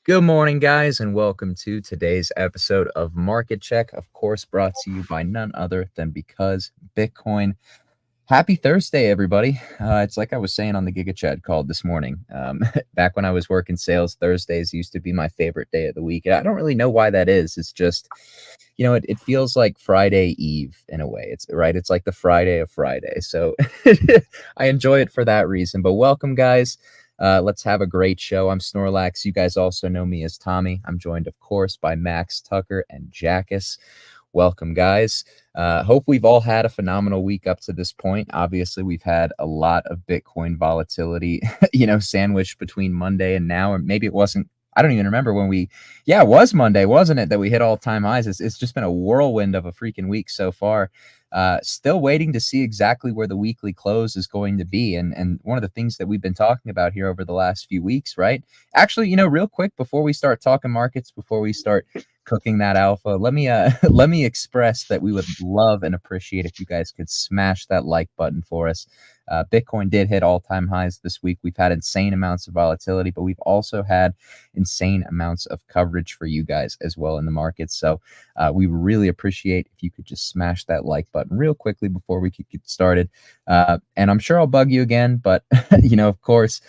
Good morning, guys, and welcome to today's episode of Market Check. Of course, brought to you by none other than Because Bitcoin. Happy Thursday, everybody. It's like I was saying on the Giga Chat call this morning. Back when I was working sales, Thursdays used to be my favorite day of the week. I don't really know why that is. It's just, it feels like Friday Eve in a way. It's right. It's like the Friday of Friday. So I enjoy it for that reason. But welcome, guys. Let's have a great show. I'm Snorlax. You guys also know me as Tommy. I'm joined, of course, by Max, Tucker, and Jackus. Welcome, guys. Hope we've all had a phenomenal week up to this point. Obviously, we've had a lot of Bitcoin volatility, sandwiched between Monday and now, or maybe it wasn't. I don't even remember when it was Monday, wasn't it, that we hit all-time highs? It's just been a whirlwind of a freaking week so far. Still waiting to see exactly where the weekly close is going to be. And one of the things that we've been talking about here over the last few weeks, right? Actually, real quick, before we start talking markets, before we start cooking that alpha, let me express that we would love and appreciate if you guys could smash that like button for us. Bitcoin did hit all-time highs this week. We've had insane amounts of volatility, but we've also had insane amounts of coverage for you guys as well in the market. So we really appreciate if you could just smash that like button real quickly before we could get started. And I'm sure I'll bug you again, but of course,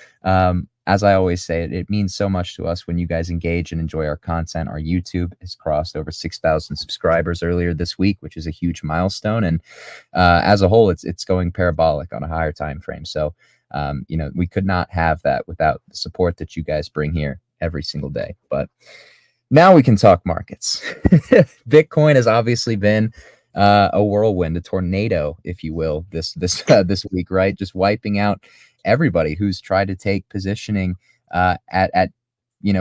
as I always say, it means so much to us when you guys engage and enjoy our content. Our YouTube has crossed over 6,000 subscribers earlier this week, which is a huge milestone. And as a whole, it's going parabolic on a higher time frame. So, we could not have that without the support that you guys bring here every single day. But now we can talk markets. Bitcoin has obviously been a whirlwind, a tornado, if you will, this week, right? Just wiping out everybody who's tried to take positioning at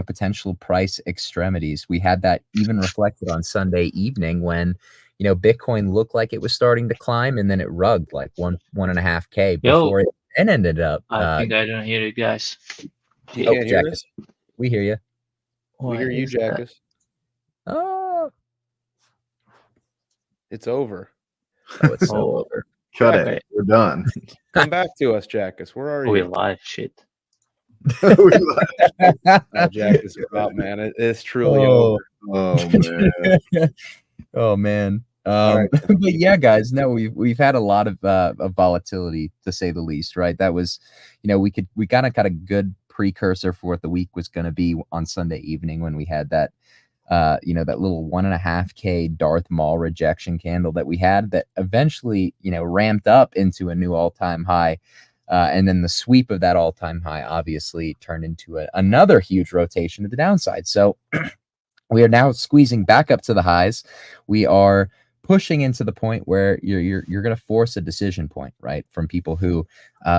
potential price extremities. We had that even reflected on Sunday evening when Bitcoin looked like it was starting to climb, and then it rugged like 1.5K before it and ended up. I think I don't hear you guys. You can't hear us? We hear you. We hear you, Jackus. Oh, it's over. Oh, it's so over. Cut it. We're done. Come back to us, Jackus. Where are you? We live shit. Jackus, you're out, man. It's truly over. Oh man. Oh man. Right. But yeah, guys, no, we've had a lot of volatility, to say the least, right? That was, we kind of got a good precursor for what the week was going to be on Sunday evening when we had that that little 1.5K Darth Maul rejection candle that we had that eventually, ramped up into a new all-time high. And then the sweep of that all-time high obviously turned into another huge rotation to the downside. So we are now squeezing back up to the highs. We are pushing into the point where you're going to force a decision point, right? From people who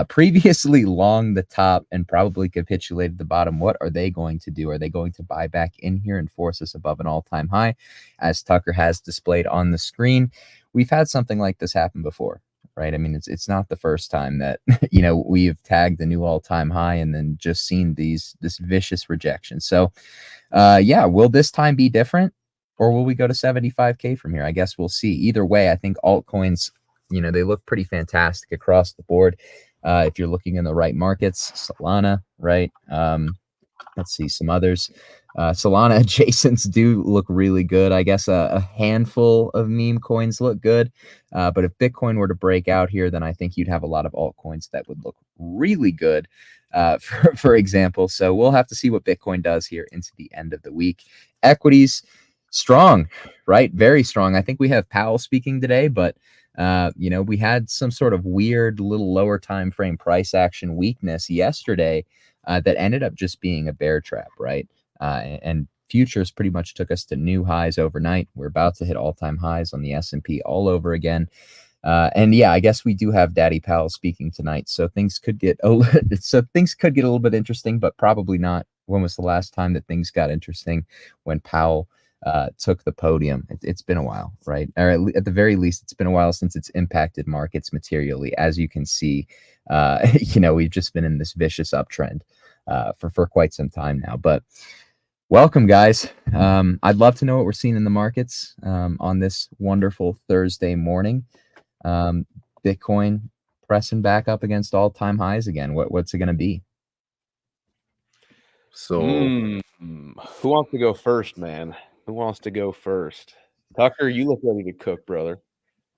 previously longed the top and probably capitulated the bottom. What are they going to do? Are they going to buy back in here and force us above an all-time high? As Tucker has displayed on the screen, we've had something like this happen before, right? I mean, it's not the first time that, we've tagged the new all-time high and then just seen this vicious rejection. So, will this time be different? Or will we go to 75K from here? I guess we'll see. Either way, I think altcoins, they look pretty fantastic across the board. If you're looking in the right markets, Solana, right? Let's see some others. Solana adjacents do look really good. I guess a handful of meme coins look good. But if Bitcoin were to break out here, then I think you'd have a lot of altcoins that would look really good, for example. So we'll have to see what Bitcoin does here into the end of the week. Equities, strong, right? Very strong. I think we have Powell speaking today, but we had some sort of weird little lower time frame price action weakness yesterday that ended up just being a bear trap, right? And futures pretty much took us to new highs overnight. We're about to hit all-time highs on the S&P all over again. And yeah, I guess we do have Daddy Powell speaking tonight, so things could get a little bit interesting, but probably not. When was the last time that things got interesting? When Powell took the podium. It's been a while, right? Or at the very least, it's been a while since it's impacted markets materially. As you can see, we've just been in this vicious uptrend for quite some time now. But welcome, guys. I'd love to know what we're seeing in the markets on this wonderful Thursday morning. Bitcoin pressing back up against all-time highs again. What's it going to be? So Who wants to go first, man? Who wants to go first? Tucker, you look ready to cook, brother.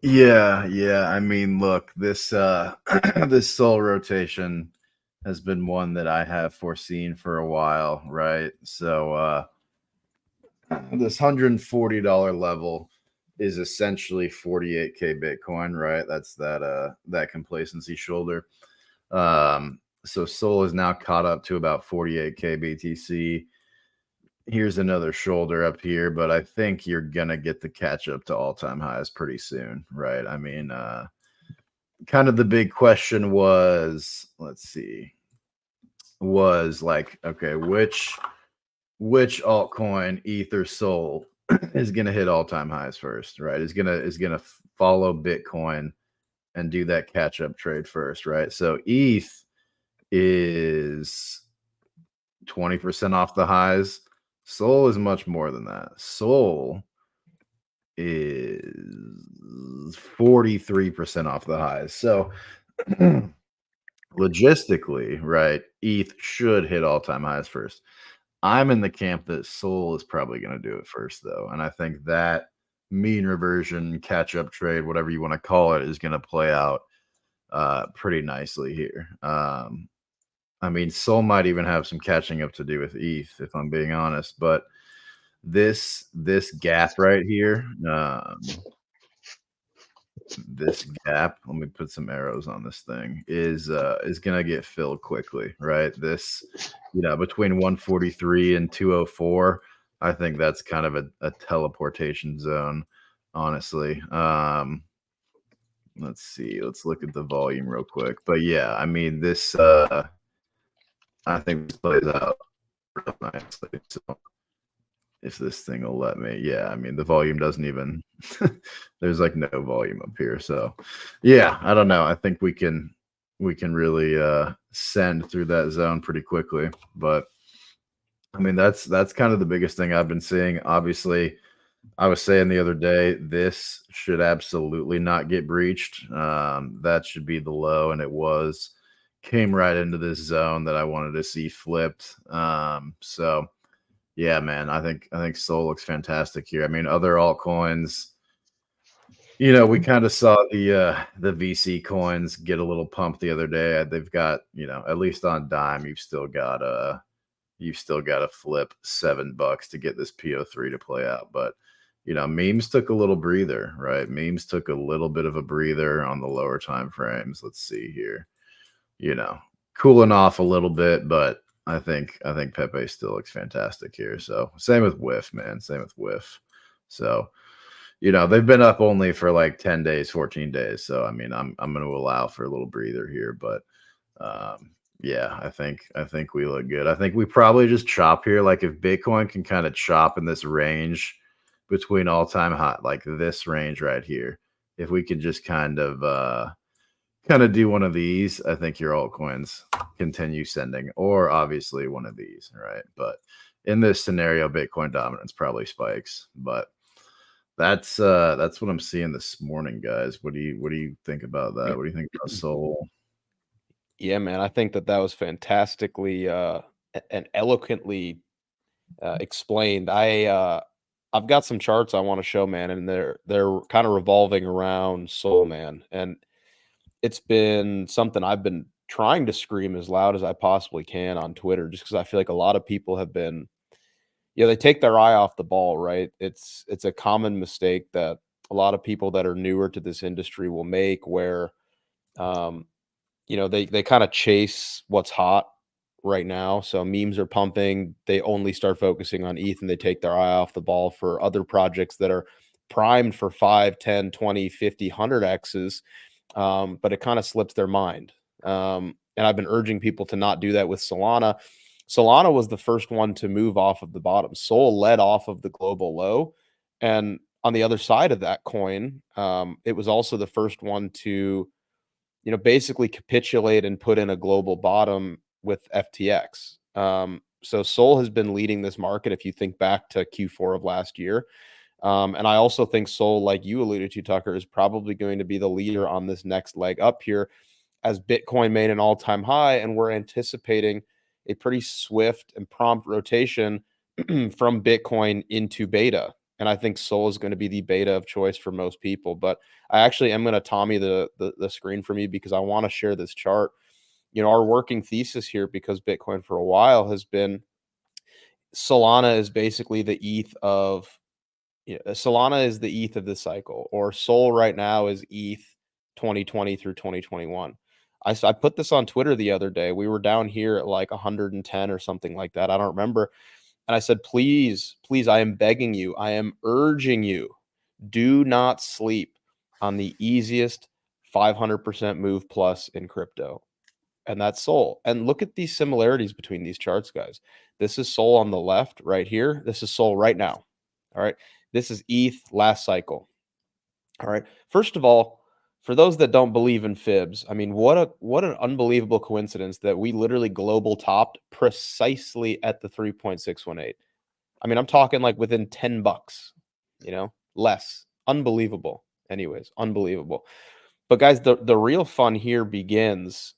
Yeah. I mean, look, this this soul rotation has been one that I have foreseen for a while, right? So this $140 level is essentially 48K Bitcoin, right? That's that complacency shoulder. So Sol is now caught up to about 48K BTC. Here's another shoulder up here, but I think you're gonna get the catch up to all-time highs pretty soon, right? I mean, kind of the big question was, let's see, was like, okay, which altcoin, ETH or Sol, is gonna hit all-time highs first, right? Is gonna follow Bitcoin and do that catch-up trade first, right? So ETH is 20% off the highs. Sol is much more than that. Sol is 43% off the highs. So logistically, right, ETH should hit all-time highs first. I'm in the camp that Sol is probably going to do it first, though. And I think that mean reversion, catch-up trade, whatever you want to call it, is going to play out pretty nicely here. I mean, Sol might even have some catching up to do with ETH, if I'm being honest. But this gap right here, this gap, let me put some arrows on this thing, is gonna get filled quickly, right? This, between 143 and 204, I think that's kind of a teleportation zone, honestly. Let's see, let's look at the volume real quick. But yeah, I mean, this I think this plays out real nicely. So if this thing will let me, yeah, I mean, the volume doesn't even there's like no volume up here. So yeah, I don't know. I think we can really send through that zone pretty quickly. But I mean, that's kind of the biggest thing I've been seeing. Obviously, I was saying the other day, this should absolutely not get breached. That should be the low, and it came right into this zone that I wanted to see flipped. So yeah, man, I think Sol looks fantastic here. I mean, other altcoins, we kind of saw the VC coins get a little pump the other day. They've got, at least on Dime, you've still got to flip $7 to get this PO3 to play out. But memes took a little breather, right? Memes took a little bit of a breather on the lower time frames. Let's see here. Cooling off a little bit, but I think Pepe still looks fantastic here. So same with Whiff, man. Same with Whiff. So, they've been up only for like 10 days, 14 days. So I mean, I'm going to allow for a little breather here, but yeah, I think we look good. I think we probably just chop here. Like if Bitcoin can kind of chop in this range between all-time high, like this range right here, if we can just kind of do one of these, I think your altcoins continue sending, or obviously one of these, right? But in this scenario, Bitcoin dominance probably spikes. But that's what I'm seeing this morning, guys. What do you think about that? What do you think about Sol? Yeah, man, I think that was fantastically and eloquently explained. I've got some charts I want to show, man, and they're kind of revolving around Sol, man, and it's been something I've been trying to scream as loud as I possibly can on Twitter, just because I feel like a lot of people have been, they take their eye off the ball, right? It's a common mistake that a lot of people that are newer to this industry will make, where, they kind of chase what's hot right now. So memes are pumping. They only start focusing on ETH and they take their eye off the ball for other projects that are primed for 5, 10, 20, 50, 100Xs. But it kind of slips their mind. And I've been urging people to not do that with Solana. Solana was the first one to move off of the bottom. Sol led off of the global low. And on the other side of that coin, it was also the first one to, basically capitulate and put in a global bottom with FTX. So Sol has been leading this market if you think back to Q4 of last year. And I also think Sol, like you alluded to, Tucker, is probably going to be the leader on this next leg up here as Bitcoin made an all-time high. And we're anticipating a pretty swift and prompt rotation from Bitcoin into beta. And I think Sol is going to be the beta of choice for most people. But I actually am going to Tommy the screen for me because I want to share this chart. You know, our working thesis here, because Bitcoin for a while has been Solana is basically the ETH of Solana is the ETH of this cycle, or Sol right now is ETH 2020 through 2021. I put this on Twitter the other day. We were down here at like 110 or something like that. I don't remember. And I said, please, please, I am begging you, I am urging you, do not sleep on the easiest 500% move plus in crypto. And that's Sol. And look at these similarities between these charts, guys. This is Sol on the left right here. This is Sol right now. All right. This is ETH last cycle. All right. First of all, for those that don't believe in fibs, I mean, what an unbelievable coincidence that we literally global topped precisely at the 3.618. I mean, I'm talking like within $10, less. Unbelievable. Anyways, unbelievable. But guys, the real fun here begins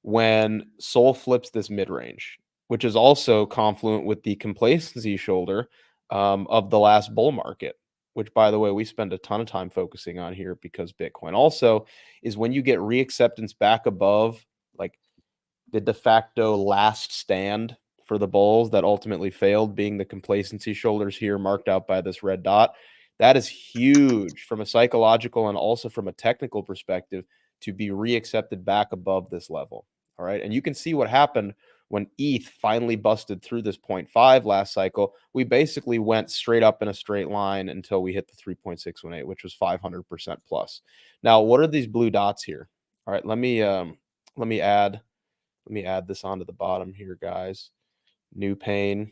when Sol flips this mid-range, which is also confluent with the complacency shoulder of the last bull market, which, by the way, we spend a ton of time focusing on here because Bitcoin also is when you get reacceptance back above like the de facto last stand for the bulls that ultimately failed, being the complacency shoulders here marked out by this red dot. That is huge from a psychological and also from a technical perspective to be reaccepted back above this level. All right. And you can see what happened when ETH finally busted through this 0.5 last cycle. We basically went straight up in a straight line until we hit the 3.618, which was 500% plus. Now, what are these blue dots here? All right, let me add this onto the bottom here, guys. New pane.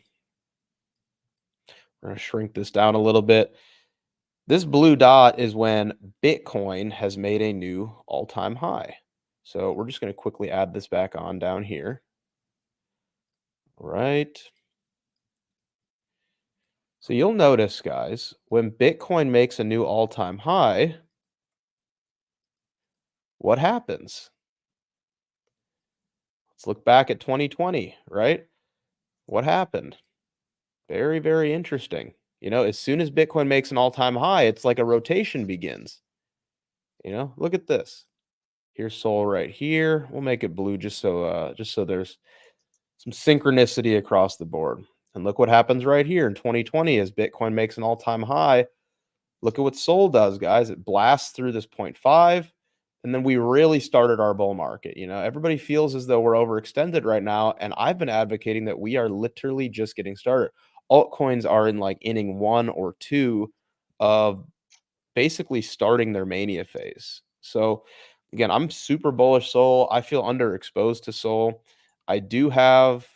We're going to shrink this down a little bit. This blue dot is when Bitcoin has made a new all-time high. So we're just going to quickly add this back on down here. All right. So you'll notice, guys, when Bitcoin makes a new all-time high, what happens? Let's look back at 2020, right? What happened? Very, very interesting. As soon as Bitcoin makes an all-time high, it's like a rotation begins. Look at this. Here's Sol right here. We'll make it blue just so there's some synchronicity across the board. And look what happens right here in 2020 as Bitcoin makes an all-time high. Look at what Sol does, guys. It blasts through this 0.5, and then we really started our bull market. Everybody feels as though we're overextended right now, and I've been advocating that we are literally just getting started. Altcoins are in like inning 1 or 2 of basically starting their mania phase. So again, I'm super bullish Sol. I feel underexposed to Sol. I do have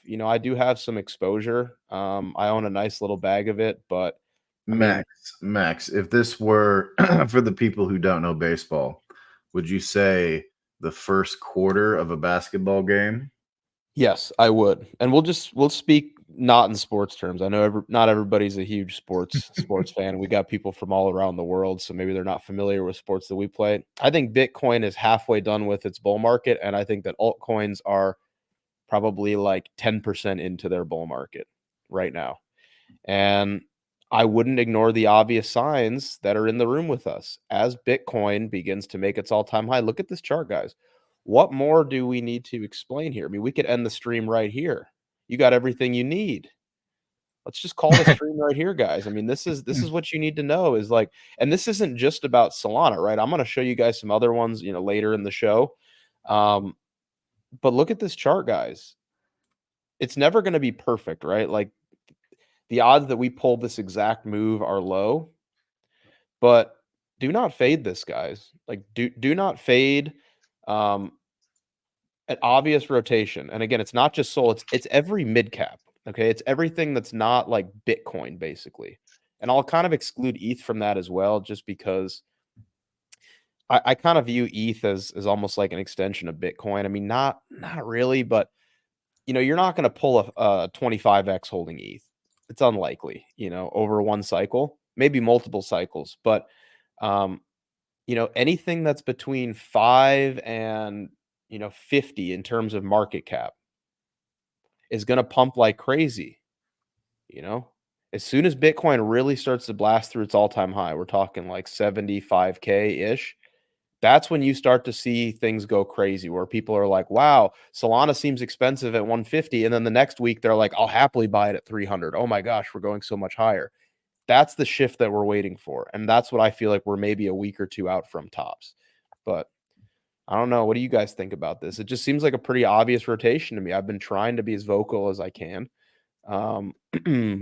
some exposure. I own a nice little bag of it, but Max, if this were for the people who don't know baseball, would you say the first quarter of a basketball game? Yes, I would. And we'll speak not in sports terms. I know not everybody's a huge sports fan. We got people from all around the world, so maybe they're not familiar with sports that we play. I think Bitcoin is halfway done with its bull market, and I think that altcoins are probably like 10% into their bull market right now. And I wouldn't ignore the obvious signs that are in the room with us. As Bitcoin begins to make its all-time high, look at this chart, guys. What more do we need to explain here? I mean, we could end the stream right here. You got everything you need. Let's just call the stream right here, guys. I mean, this is what you need to know is like, and this isn't just about Solana, right? I'm going to show you guys some other ones, later in the show. But look at this chart, guys. It's never going to be perfect, right? Like the odds that we pull this exact move are low, but do not fade this, guys. Like do not fade an obvious rotation. And again, it's not just Sol, it's every mid cap. Okay. It's everything that's not like Bitcoin, basically. And I'll kind of exclude ETH from that as well, just because I kind of view ETH as almost like an extension of Bitcoin. I mean, not really, but you're not going to pull a 25x holding ETH. It's unlikely, over one cycle, maybe multiple cycles, but anything that's between 5 and 50 in terms of market cap is going to pump like crazy. You know, as soon as Bitcoin really starts to blast through its all-time high, we're talking like 75K ish. That's when you start to see things go crazy where people are like, wow, Solana seems expensive at 150. And then the next week they're like, I'll happily buy it at 300. Oh my gosh, we're going so much higher. That's the shift that we're waiting for. And that's what I feel like we're maybe a week or two out from tops. But I don't know. What do you guys think about this? It just seems like a pretty obvious rotation to me. I've been trying to be as vocal as I can,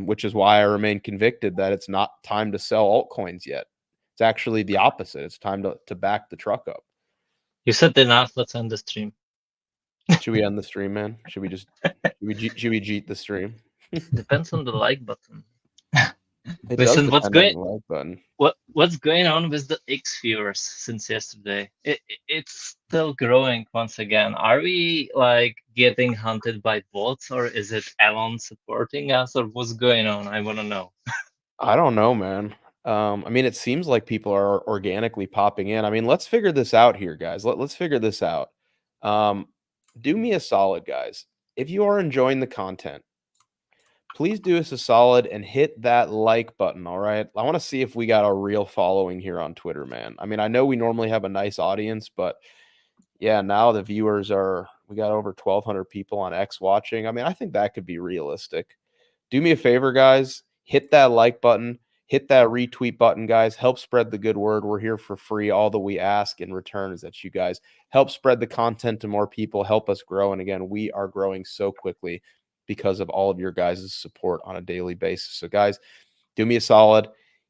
which is why I remain convicted that it's not time to sell altcoins yet. It's actually the opposite. It's time to back the truck up. You said enough. Let's end the stream. Should we end the stream, man? Should we jeet the stream? Depends on the like button. It Listen, does what's depend on going the like button. what's going on with the X viewers since yesterday? It's still growing once again. Are we like getting hunted by bots, or is it Elon supporting us, or what's going on? I want to know. I don't know, man. I mean, it seems like people are organically popping in. I mean, let's figure this out here, guys. Let's figure this out. Do me a solid, guys. If you are enjoying the content, please do us a solid and hit that like button. All right. I want to see if we got a real following here on Twitter, man. I mean, I know we normally have a nice audience, but yeah, now the viewers we got over 1,200 people on X watching. I mean, I think that could be realistic. Do me a favor, guys. Hit that like button. Hit that retweet button, guys. Help spread the good word. We're here for free. All that we ask in return is that you guys help spread the content to more people, help us grow. And again, we are growing so quickly because of all of your guys' support on a daily basis. So, guys, do me a solid.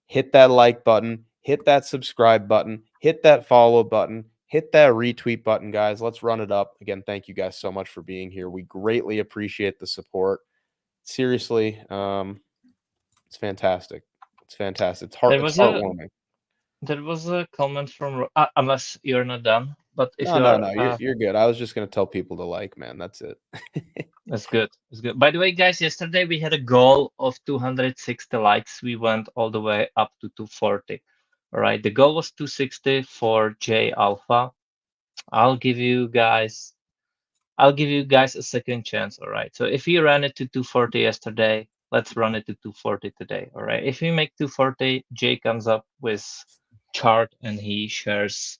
Hit that like button. Hit that subscribe button. Hit that follow button. Hit that retweet button, guys. Let's run it up. Again, thank you guys so much for being here. We greatly appreciate the support. Seriously, it's fantastic. It's fantastic. It's heartwarming. There was a comment from unless you're not done, but if No, you're good. I was just gonna tell people to like, man. That's it. That's good. That's good. By the way, guys, yesterday we had a goal of 260 likes. We went all the way up to 240. All right. The goal was 260 for J Alpha. I'll give you guys a second chance. All right. So if you ran it to 240 yesterday, let's run it to 240 today. All right. If we make 240, Jay comes up with chart and he shares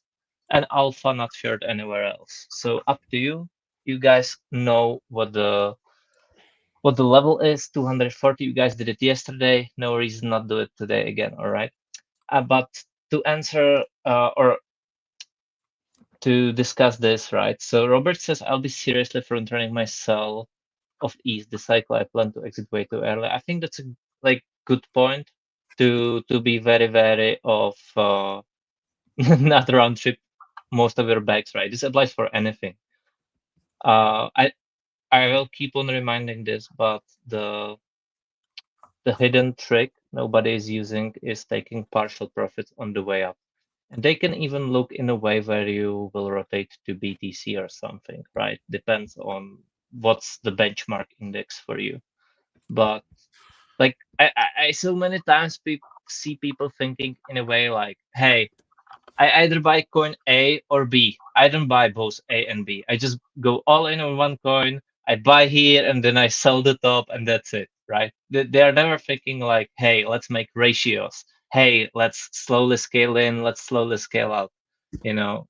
an alpha not shared anywhere else. So up to you. You guys know what the level is. 240. You guys did it yesterday. No reason not do it today again. All right. But to answer or to discuss this, right? So Robert says I'll be seriously front running my sell of ETH this cycle. I plan to exit way too early. I think that's a good point to be very of not round trip most of your bags, right? This applies for anything. I will keep on reminding this, but the hidden trick nobody is using is taking partial profits on the way up. And they can even look in a way where you will rotate to BTC or something, right? Depends on what's the benchmark index for you. But like I so many times see people thinking in a way like, hey, I either buy coin A or B. I don't buy both A and B. I just go all in on one coin. I buy here and then I sell the top and that's it, right? They are never thinking like, hey, let's make ratios. Hey, let's slowly scale in, let's slowly scale out. You know,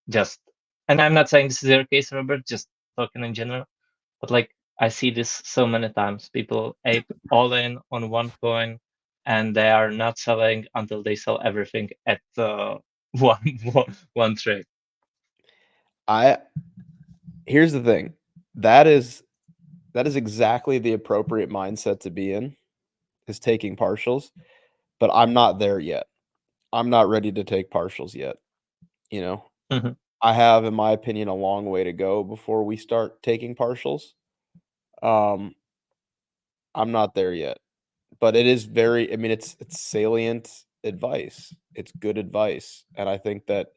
just, and I'm not saying this is your case, Robert, just talking in general. But like I see this so many times. People ape all in on one coin and they are not selling until they sell everything at one trade. Here's the thing. That is exactly the appropriate mindset to be in, is taking partials. But I'm not there yet. I'm not ready to take partials yet. You know, I have, in my opinion, a long way to go before we start taking partials. I'm not there yet, but it is very, I mean, it's salient advice. It's good advice. And I think that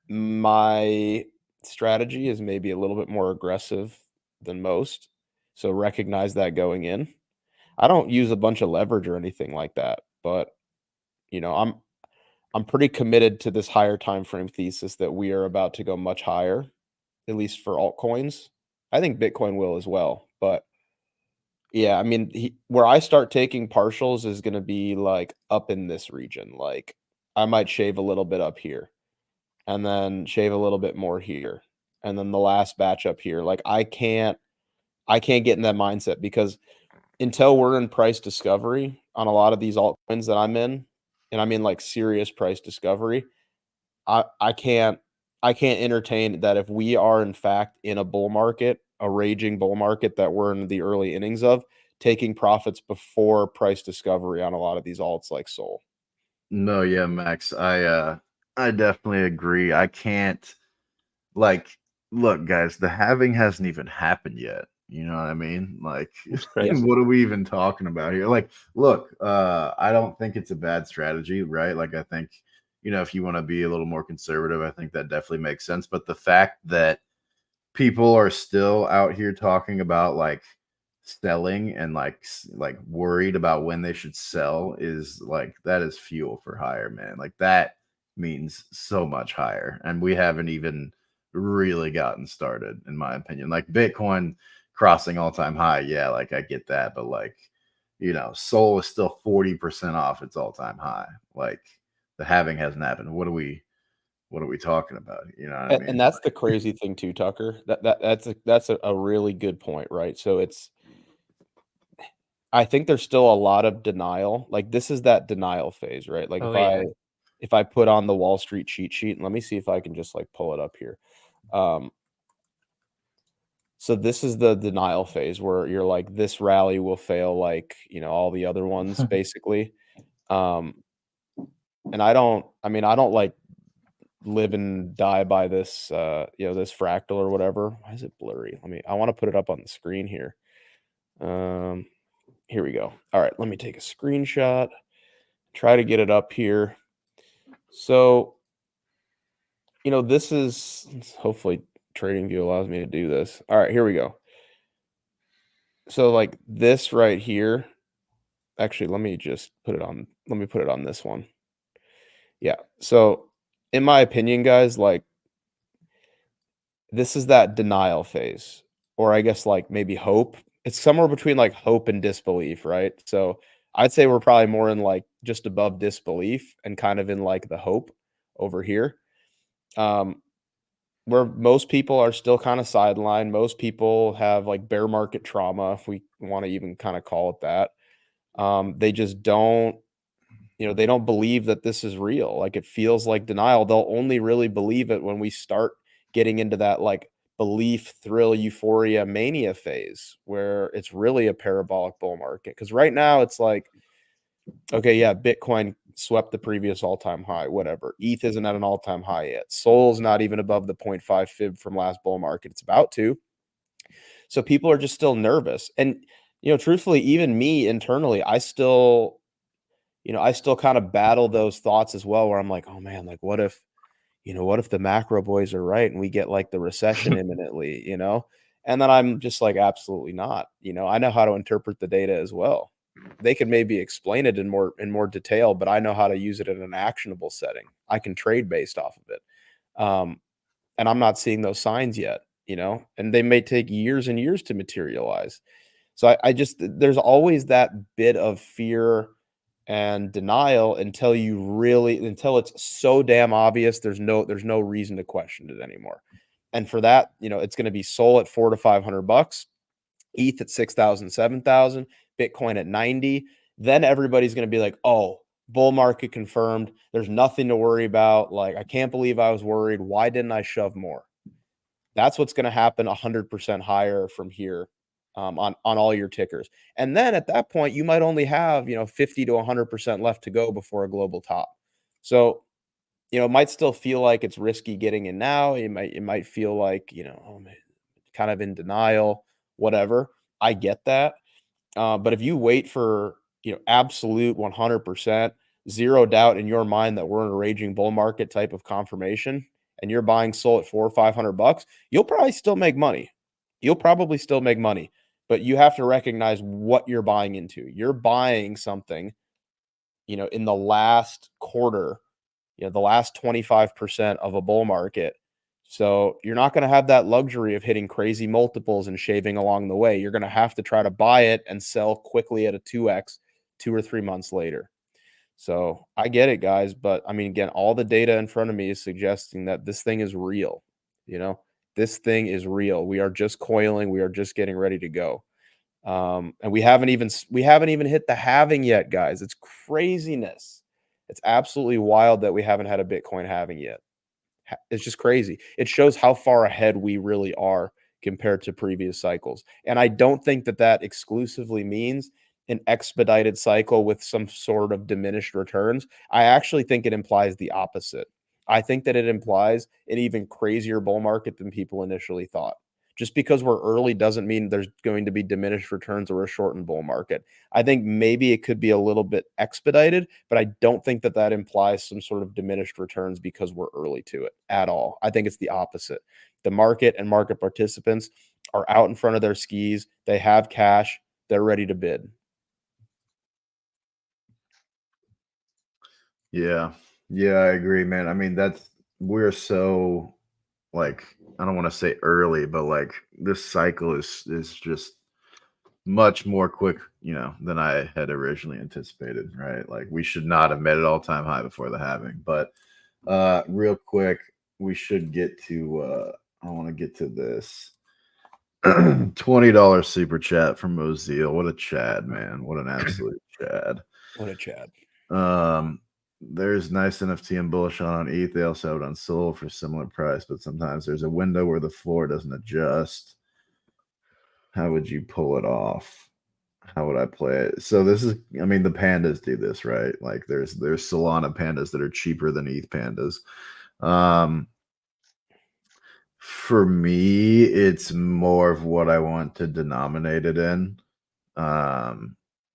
my strategy is maybe a little bit more aggressive than most. So recognize that going in. I don't use a bunch of leverage or anything like that, but you know, I'm pretty committed to this higher time frame thesis that we are about to go much higher, at least for altcoins. I think Bitcoin will as well, but Yeah, I mean, where I start taking partials is going to be like up in this region. Like I might shave a little bit up here and then shave a little bit more here. And then the last batch up here. Like I can't get in that mindset because until we're in price discovery on a lot of these altcoins that I'm in, and I mean like serious price discovery, I can't entertain that if we are in fact in a bull market, a raging bull market that we're in the early innings of, taking profits before price discovery on a lot of these alts like Sol. No, yeah, Max, I definitely agree. I can't like look, guys, the halving hasn't even happened yet. You know what I mean? Like Right. what are we even talking about here? Like, look, I don't think it's a bad strategy, right? Like I think, if you want to be a little more conservative, I think that definitely makes sense. But the fact that people are still out here talking about like selling and like worried about when they should sell is like that is fuel for hire, man. Like that means so much higher, and we haven't even really gotten started, in my opinion. Like Bitcoin crossing all-time high, yeah, like I get that, but like Sol is still 40% off its all-time high. Like the halving hasn't happened. What are we talking about? You know what I mean? And that's the crazy thing too, Tucker. That's a really good point, right? So I think there's still a lot of denial. Like this is that denial phase, right? Like Oh, yeah. if I put on the Wall Street cheat sheet, and let me see if I can just like pull it up here. So this is the denial phase where you're like, this rally will fail like, all the other ones basically. And I don't like live and die by this, this fractal or whatever. Why is it blurry? I want to put it up on the screen here. Here we go. All right, let me take a screenshot, try to get it up here. So, this is hopefully TradingView allows me to do this. All right, here we go. So like this right here, actually, let me put it on this one. Yeah. So in my opinion, guys, like this is that denial phase, or I guess like maybe hope. It's somewhere between like hope and disbelief, right? So I'd say we're probably more in like just above disbelief and kind of in like the hope over here. Where most people are still kind of sidelined. Most people have like bear market trauma, if we want to even kind of call it that. They just don't, they don't believe that this is real. Like it feels like denial. They'll only really believe it when we start getting into that like belief, thrill, euphoria, mania phase where it's really a parabolic bull market. Because right now it's like, okay, yeah, Bitcoin swept the previous all-time high, whatever. ETH isn't at an all-time high yet. Sol's not even above the 0.5 fib from last bull market. It's about to. So people are just still nervous. And, truthfully, even me internally, I still kind of battle those thoughts as well, where I'm like, oh man, like what if the macro boys are right and we get like the recession imminently, And then I'm just like, absolutely not. I know how to interpret the data as well. They could maybe explain it in more detail, but I know how to use it in an actionable setting. I can trade based off of it. And I'm not seeing those signs yet, and they may take years and years to materialize. So there's always that bit of fear and denial until it's so damn obvious there's no reason to question it anymore. And for that, it's going to be Sol at $400 to $500, ETH at 6,000, 7,000, Bitcoin at 90. Then everybody's going to be like, oh, bull market confirmed. There's nothing to worry about. Like, I can't believe I was worried. Why didn't I shove more? That's what's going to happen 100% higher from here on all your tickers. And then at that point, you might only have, 50 to 100% left to go before a global top. So, it might still feel like it's risky getting in now. It might feel like, oh man, kind of in denial, whatever. I get that. But if you wait for, absolute 100%, zero doubt in your mind that we're in a raging bull market type of confirmation, and you're buying Sol at $400 or $500, you'll probably still make money. But you have to recognize what you're buying into. You're buying something, in the last quarter, the last 25% of a bull market So you're not going to have that luxury of hitting crazy multiples and shaving along the way. You're going to have to try to buy it and sell quickly at a 2x 2 or 3 months later. So I get it, guys. But I mean, again, all the data in front of me is suggesting that this thing is real. You know, this thing is real. We are just coiling. We are just getting ready to go. And we haven't even hit the halving yet, guys. It's craziness. It's absolutely wild that we haven't had a Bitcoin halving yet. It's just crazy. It shows how far ahead we really are compared to previous cycles. And I don't think that that exclusively means an expedited cycle with some sort of diminished returns. I actually think it implies the opposite. I think that it implies an even crazier bull market than people initially thought. Just because we're early doesn't mean there's going to be diminished returns or a shortened bull market. I think maybe it could be a little bit expedited, but I don't think that that implies some sort of diminished returns because we're early to it at all. I think it's the opposite. The market and market participants are out in front of their skis. They have cash. They're ready to bid. Yeah. Yeah, I agree, man. I mean, we're so, like, I don't want to say early, but like this cycle is just much more quick, than I had originally anticipated, right? Like we should not have met at all-time high before the halving. But real quick, we should get to I want to get to this. $20 super chat from Mozil. What a Chad, man. What an absolute Chad. What a Chad. There's nice NFT and bullish on ETH. They also have it on Sol for similar price, but sometimes there's a window where the floor doesn't adjust. How would you pull it off? How would I play it? So this is, I mean, the pandas do this, right? Like there's Solana pandas that are cheaper than ETH pandas. For me, it's more of what I want to denominate it in.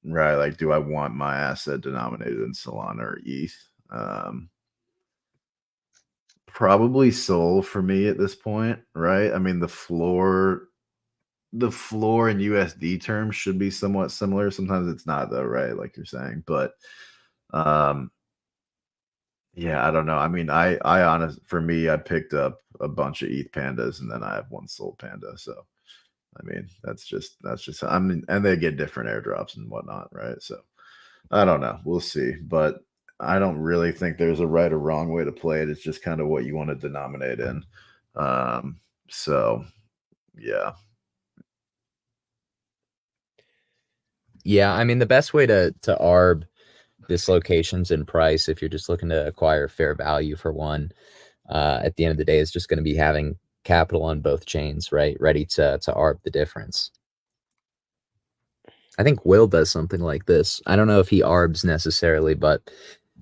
Right. Like, do I want my asset denominated in Solana or ETH? Probably Sol for me at this point, right? I mean, the floor in USD terms should be somewhat similar. Sometimes it's not though, right? Like you're saying, but yeah, I don't know. I mean, for me, I picked up a bunch of ETH pandas and then I have one Sol panda. So I mean, that's just I mean, and they get different airdrops and whatnot, right? So I don't know. We'll see. But I don't really think there's a right or wrong way to play it. It's just kind of what you want to denominate in. So yeah. Yeah, I mean the best way to arb dislocations in price, if you're just looking to acquire fair value for one, at the end of the day, is just going to be having capital on both chains, right? Ready to arb the difference. I think Will does something like this. I don't know if he arbs necessarily, but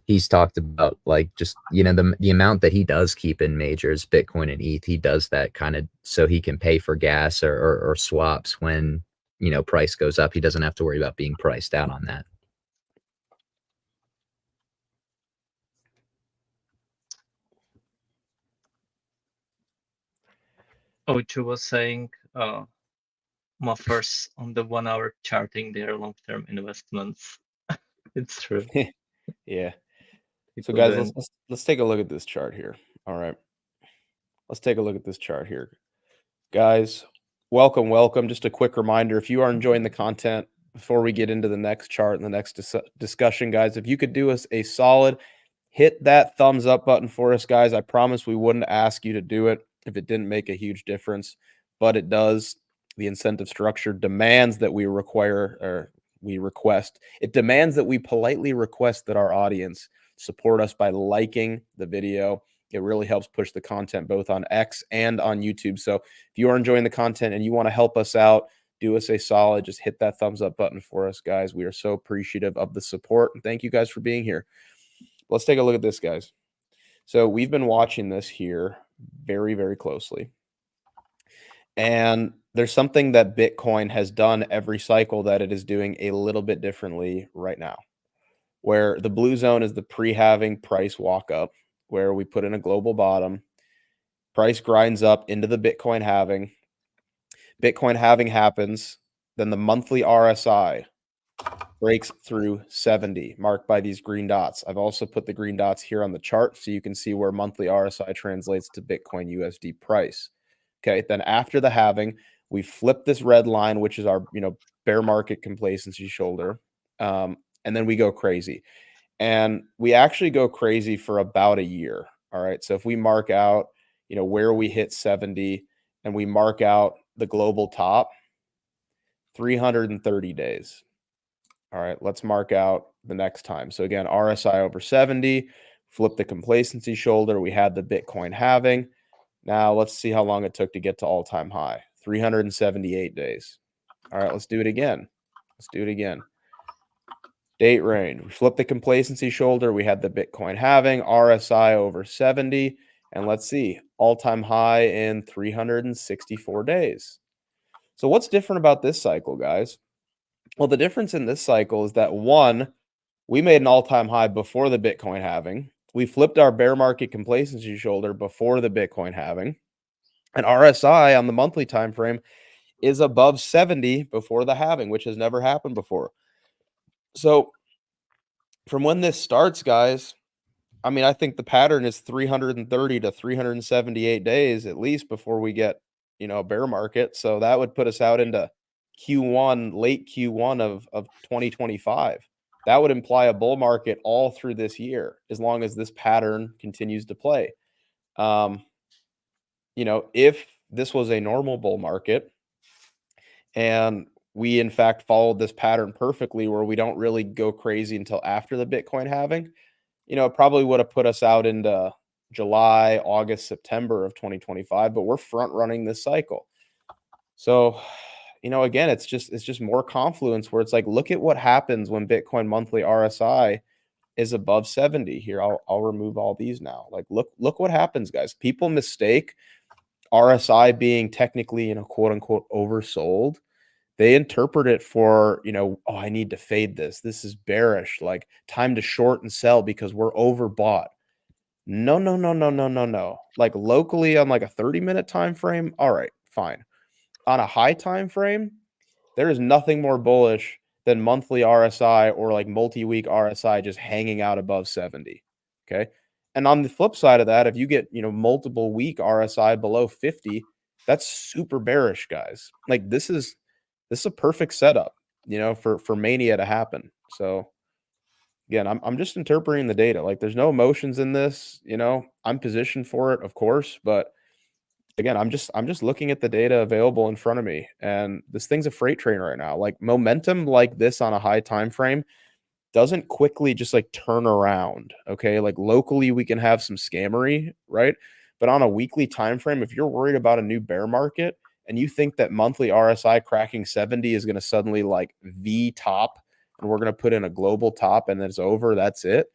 he's talked about like just, the amount that he does keep in majors, Bitcoin and ETH, he does that kind of so he can pay for gas or swaps when, price goes up. He doesn't have to worry about being priced out on that. Ocho was saying muffers on the 1 hour charting their long-term investments. It's true. Yeah. So People guys, doing- let's take a look at this chart here. All right. Let's take a look at this chart here. Guys, welcome. Just a quick reminder, if you are enjoying the content, before we get into the next chart and the next discussion, guys, if you could do us a solid, hit that thumbs up button for us, guys. I promise we wouldn't ask you to do it if it didn't make a huge difference, but it does. The incentive structure demands that we request. It demands that we politely request that our audience support us by liking the video. It really helps push the content both on X and on YouTube. So if you are enjoying the content and you want to help us out, do us a solid. Just hit that thumbs up button for us, guys. We are so appreciative of the support. And thank you guys for being here. Let's take a look at this, guys. So we've been watching this here very, very closely. And there's something that Bitcoin has done every cycle that it is doing a little bit differently right now, where the blue zone is the pre-halving price walk up, where we put in a global bottom. Price grinds up into the Bitcoin halving. Bitcoin halving happens. Then the monthly RSI breaks through 70, marked by these green dots. I've also put the green dots here on the chart so you can see where monthly RSI translates to Bitcoin USD price. Okay, then after the halving, we flip this red line, which is our bear market complacency shoulder, and then we go crazy. And we actually go crazy for about a year. All right, so if we mark out where we hit 70 and we mark out the global top, 330 days. All right, let's mark out the next time. So again, RSI over 70, flip the complacency shoulder. We had the Bitcoin halving. Now let's see how long it took to get to all-time high, 378 days. All right, let's do it again. Let's do it again. Date range. We flip the complacency shoulder. We had the Bitcoin halving, RSI over 70. And let's see, all-time high in 364 days. So what's different about this cycle, guys? Well, the difference in this cycle is that, one, we made an all-time high before the Bitcoin halving. We flipped our bear market complacency shoulder before the Bitcoin halving. And RSI on the monthly time frame is above 70 before the halving, which has never happened before. So from when this starts, guys, I mean, I think the pattern is 330 to 378 days at least before we get, a bear market. So that would put us out into Q1, late Q1 of 2025. That would imply a bull market all through this year, as long as this pattern continues to play. If this was a normal bull market and we in fact followed this pattern perfectly, where we don't really go crazy until after the Bitcoin halving, it probably would have put us out into July, August, September of 2025, but we're front running this cycle. So, again, it's just more confluence, where it's like, look at what happens when Bitcoin monthly RSI is above 70. Here, I'll remove all these now. Like, look what happens, guys. People mistake RSI being technically, quote unquote, oversold. They interpret it for, oh, I need to fade this. This is bearish, like time to short and sell because we're overbought. No. Like locally on like a 30-minute time frame, all right, fine. On a high time frame, there is nothing more bullish than monthly RSI or like multi-week RSI just hanging out above 70. Okay. And on the flip side of that, if you get, multiple week RSI below 50, that's super bearish, guys. Like this is a perfect setup, for mania to happen. So again, I'm just interpreting the data. Like there's no emotions in this, I'm positioned for it, of course, but again, I'm just looking at the data available in front of me, and this thing's a freight train right now. Like momentum like this on a high time frame doesn't quickly just like turn around. Okay, like locally we can have some scammery, right? But on a weekly time frame, if you're worried about a new bear market and you think that monthly RSI cracking 70 is going to suddenly like V top and we're going to put in a global top and then it's over, that's it.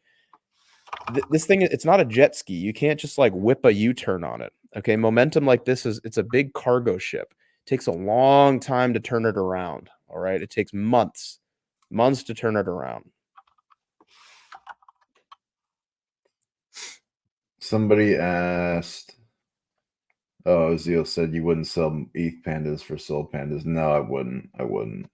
This thing, it's not a jet ski. You can't just like whip a U-turn on it. Okay, momentum like this it's a big cargo ship. It takes a long time to turn it around. All right, it takes months to turn it around. Somebody asked, oh, Zeal said you wouldn't sell ETH pandas for soul pandas. No, I wouldn't.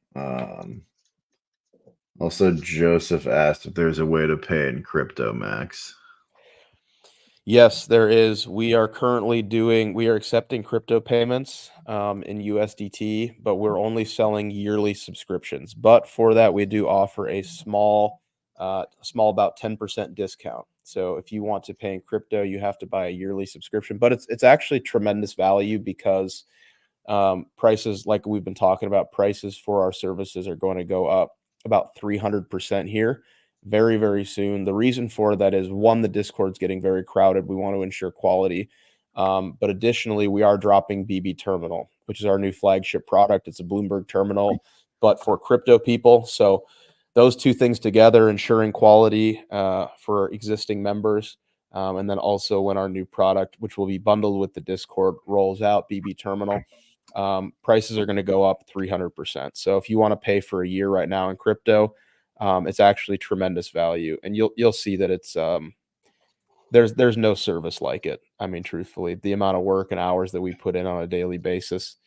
Also, Joseph asked if there's a way to pay in crypto, Max. Yes, there is. We are accepting crypto payments in USDT, but we're only selling yearly subscriptions. But for that, we do offer a small about 10% discount. So if you want to pay in crypto, you have to buy a yearly subscription. But it's actually tremendous value because prices, like we've been talking about, prices for our services are going to go up about 300% here very, very soon. The reason for that is, one, the Discord's getting very crowded. We want to ensure quality. But additionally, we are dropping BB Terminal, which is our new flagship product. It's a Bloomberg terminal, but for crypto people. So those two things together, ensuring quality for existing members. And then also when our new product, which will be bundled with the Discord, rolls out, BB Terminal, prices are going to go up 300%. So if you want to pay for a year right now in crypto, it's actually tremendous value, and you'll see that it's there's no service like it. I mean, truthfully, the amount of work and hours that we put in on a daily basis,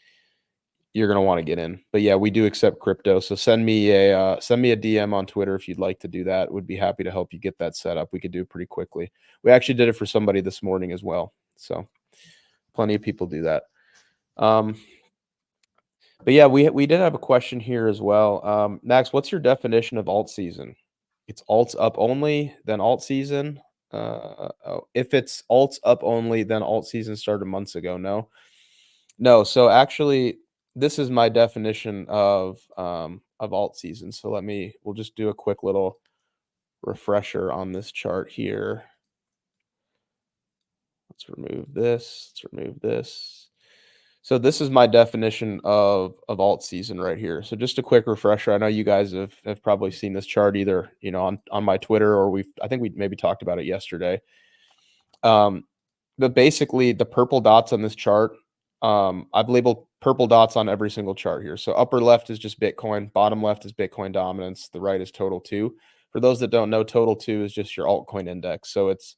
you're going to want to get in. But yeah, we do accept crypto. So send me a DM on Twitter if you'd like to do that. Would be happy to help you get that set up. We could do it pretty quickly. We actually did it for somebody this morning as well. So plenty of people do that. But yeah, we did have a question here as well. Max, what's your definition of alt season? It's alts up only, then alt season. If it's alts up only, then alt season started months ago. No. So actually, this is my definition of alt season. So we'll just do a quick little refresher on this chart here. Let's remove this. So this is my definition of alt season right here. So just a quick refresher. I know you guys have probably seen this chart either, on my Twitter, or I think we maybe talked about it yesterday. But basically the purple dots on this chart, I've labeled purple dots on every single chart here. So upper left is just Bitcoin, bottom left is Bitcoin dominance, the right is total 2. For those that don't know, total 2 is just your altcoin index. So it's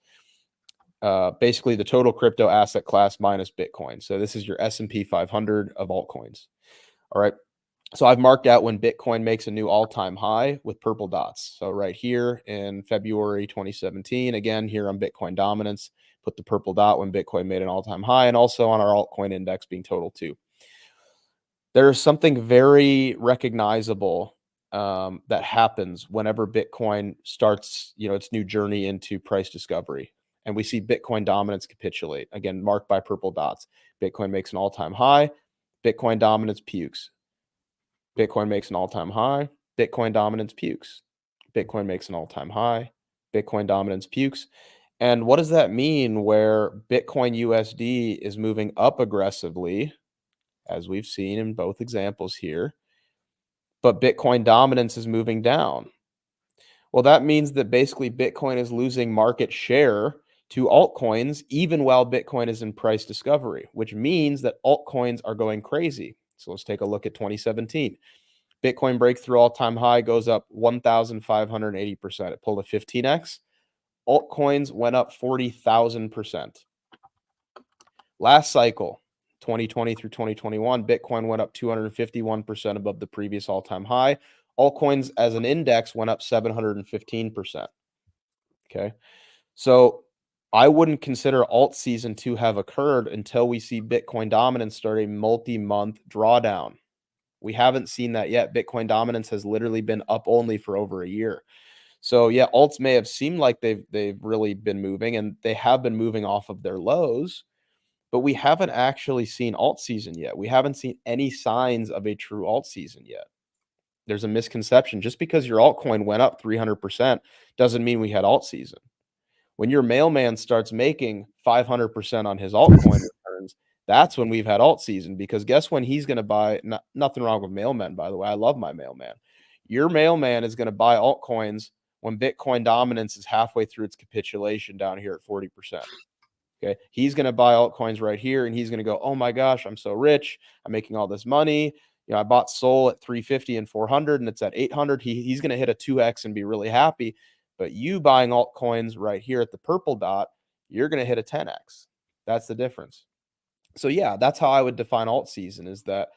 basically the total crypto asset class minus Bitcoin. So this is your S&P 500 of altcoins. All right. So I've marked out when Bitcoin makes a new all-time high with purple dots. So right here in February 2017, again, here on Bitcoin dominance, put the purple dot when Bitcoin made an all-time high, and also on our altcoin index being total 2. There's something very recognizable that happens whenever Bitcoin starts, its new journey into price discovery. And we see Bitcoin dominance capitulate, again, marked by purple dots. Bitcoin makes an all-time high, Bitcoin dominance pukes. Bitcoin makes an all-time high, Bitcoin dominance pukes. Bitcoin makes an all-time high, Bitcoin dominance pukes. And what does that mean where Bitcoin USD is moving up aggressively, as we've seen in both examples here, but Bitcoin dominance is moving down? Well, that means that basically Bitcoin is losing market share to altcoins, even while Bitcoin is in price discovery, which means that altcoins are going crazy. So let's take a look at 2017. Bitcoin breakthrough all-time high, goes up 1,580%. It pulled a 15x. Altcoins went up 40,000%. Last cycle, 2020 through 2021, Bitcoin went up 251% above the previous all-time high. Altcoins as an index went up 715%. Okay. So I wouldn't consider alt season to have occurred until we see Bitcoin dominance start a multi-month drawdown. We haven't seen that yet. Bitcoin dominance has literally been up only for over a year. So yeah, alts may have seemed like they've really been moving, and they have been moving off of their lows, but we haven't actually seen alt season yet. We haven't seen any signs of a true alt season yet. There's a misconception. Just because your altcoin went up 300% doesn't mean we had alt season. When your mailman starts making 500% on his altcoin returns, that's when we've had alt season, because guess when he's going to buy, nothing wrong with mailmen, by the way. I love my mailman. Your mailman is going to buy altcoins when Bitcoin dominance is halfway through its capitulation down here at 40%. Okay. He's going to buy altcoins right here, and he's going to go, oh my gosh, I'm so rich. I'm making all this money. I bought Sol at 350 and 400, and it's at 800. He's going to hit a 2x and be really happy. But you buying altcoins right here at the purple dot, you're going to hit a 10x. That's the difference. So yeah, that's how I would define alt season, is that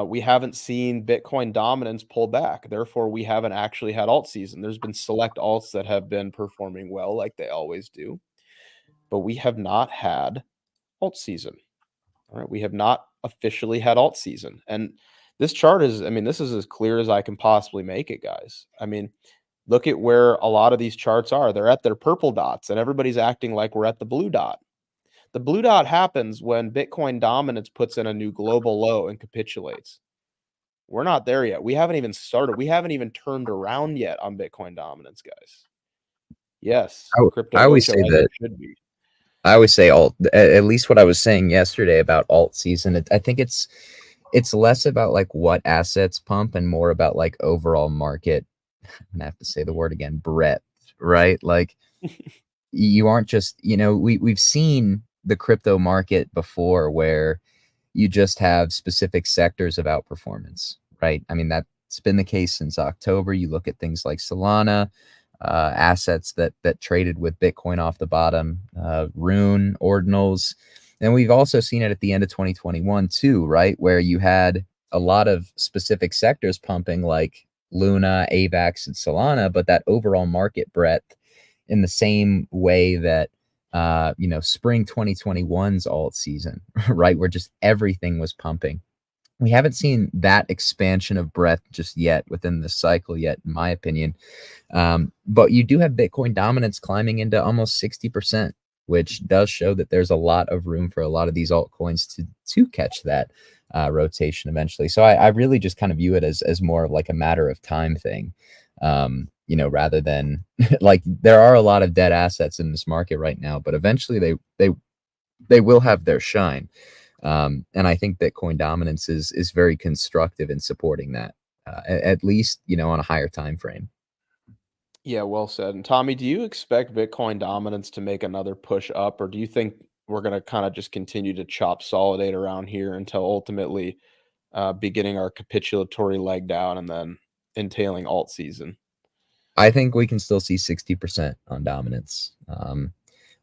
we haven't seen Bitcoin dominance pull back. Therefore, we haven't actually had alt season. There's been select alts that have been performing well, like they always do, but we have not had alt season. All right, we have not officially had alt season. And this chart is, this is as clear as I can possibly make it, guys. Look at where a lot of these charts are. They're at their purple dots, and everybody's acting like we're at the blue dot. The blue dot happens when Bitcoin dominance puts in a new global low and capitulates. We're not there yet. We haven't even started. We haven't even turned around yet on Bitcoin dominance, guys. Yes, crypto I always say that should be. I always say alt. At least what I was saying yesterday about alt season. I think it's less about like what assets pump and more about like overall market. I'm gonna have to say the word again, breadth, right? Like you aren't just, we've seen the crypto market before where you just have specific sectors of outperformance, right? That's been the case since October. You look at things like Solana, assets that traded with Bitcoin off the bottom, Rune, ordinals, And we've also seen it at the end of 2021 too, right? Where you had a lot of specific sectors pumping like Luna, AVAX, and Solana, but that overall market breadth in the same way that spring 2021's alt season, right? Where just everything was pumping. We haven't seen that expansion of breadth just yet within the cycle yet, in my opinion. But you do have Bitcoin dominance climbing into almost 60%, which does show that there's a lot of room for a lot of these altcoins to catch that rotation eventually. So I really just kind of view it as more of like a matter of time thing, rather than like there are a lot of dead assets in this market right now, but eventually they will have their shine. And I think Bitcoin dominance is very constructive in supporting that, at least, on a higher time frame. Yeah, well said. And Tommy, do you expect Bitcoin dominance to make another push up, or do you think we're going to kind of just continue to chop solidate around here until ultimately beginning our capitulatory leg down and then entailing alt season? I think we can still see 60% on dominance.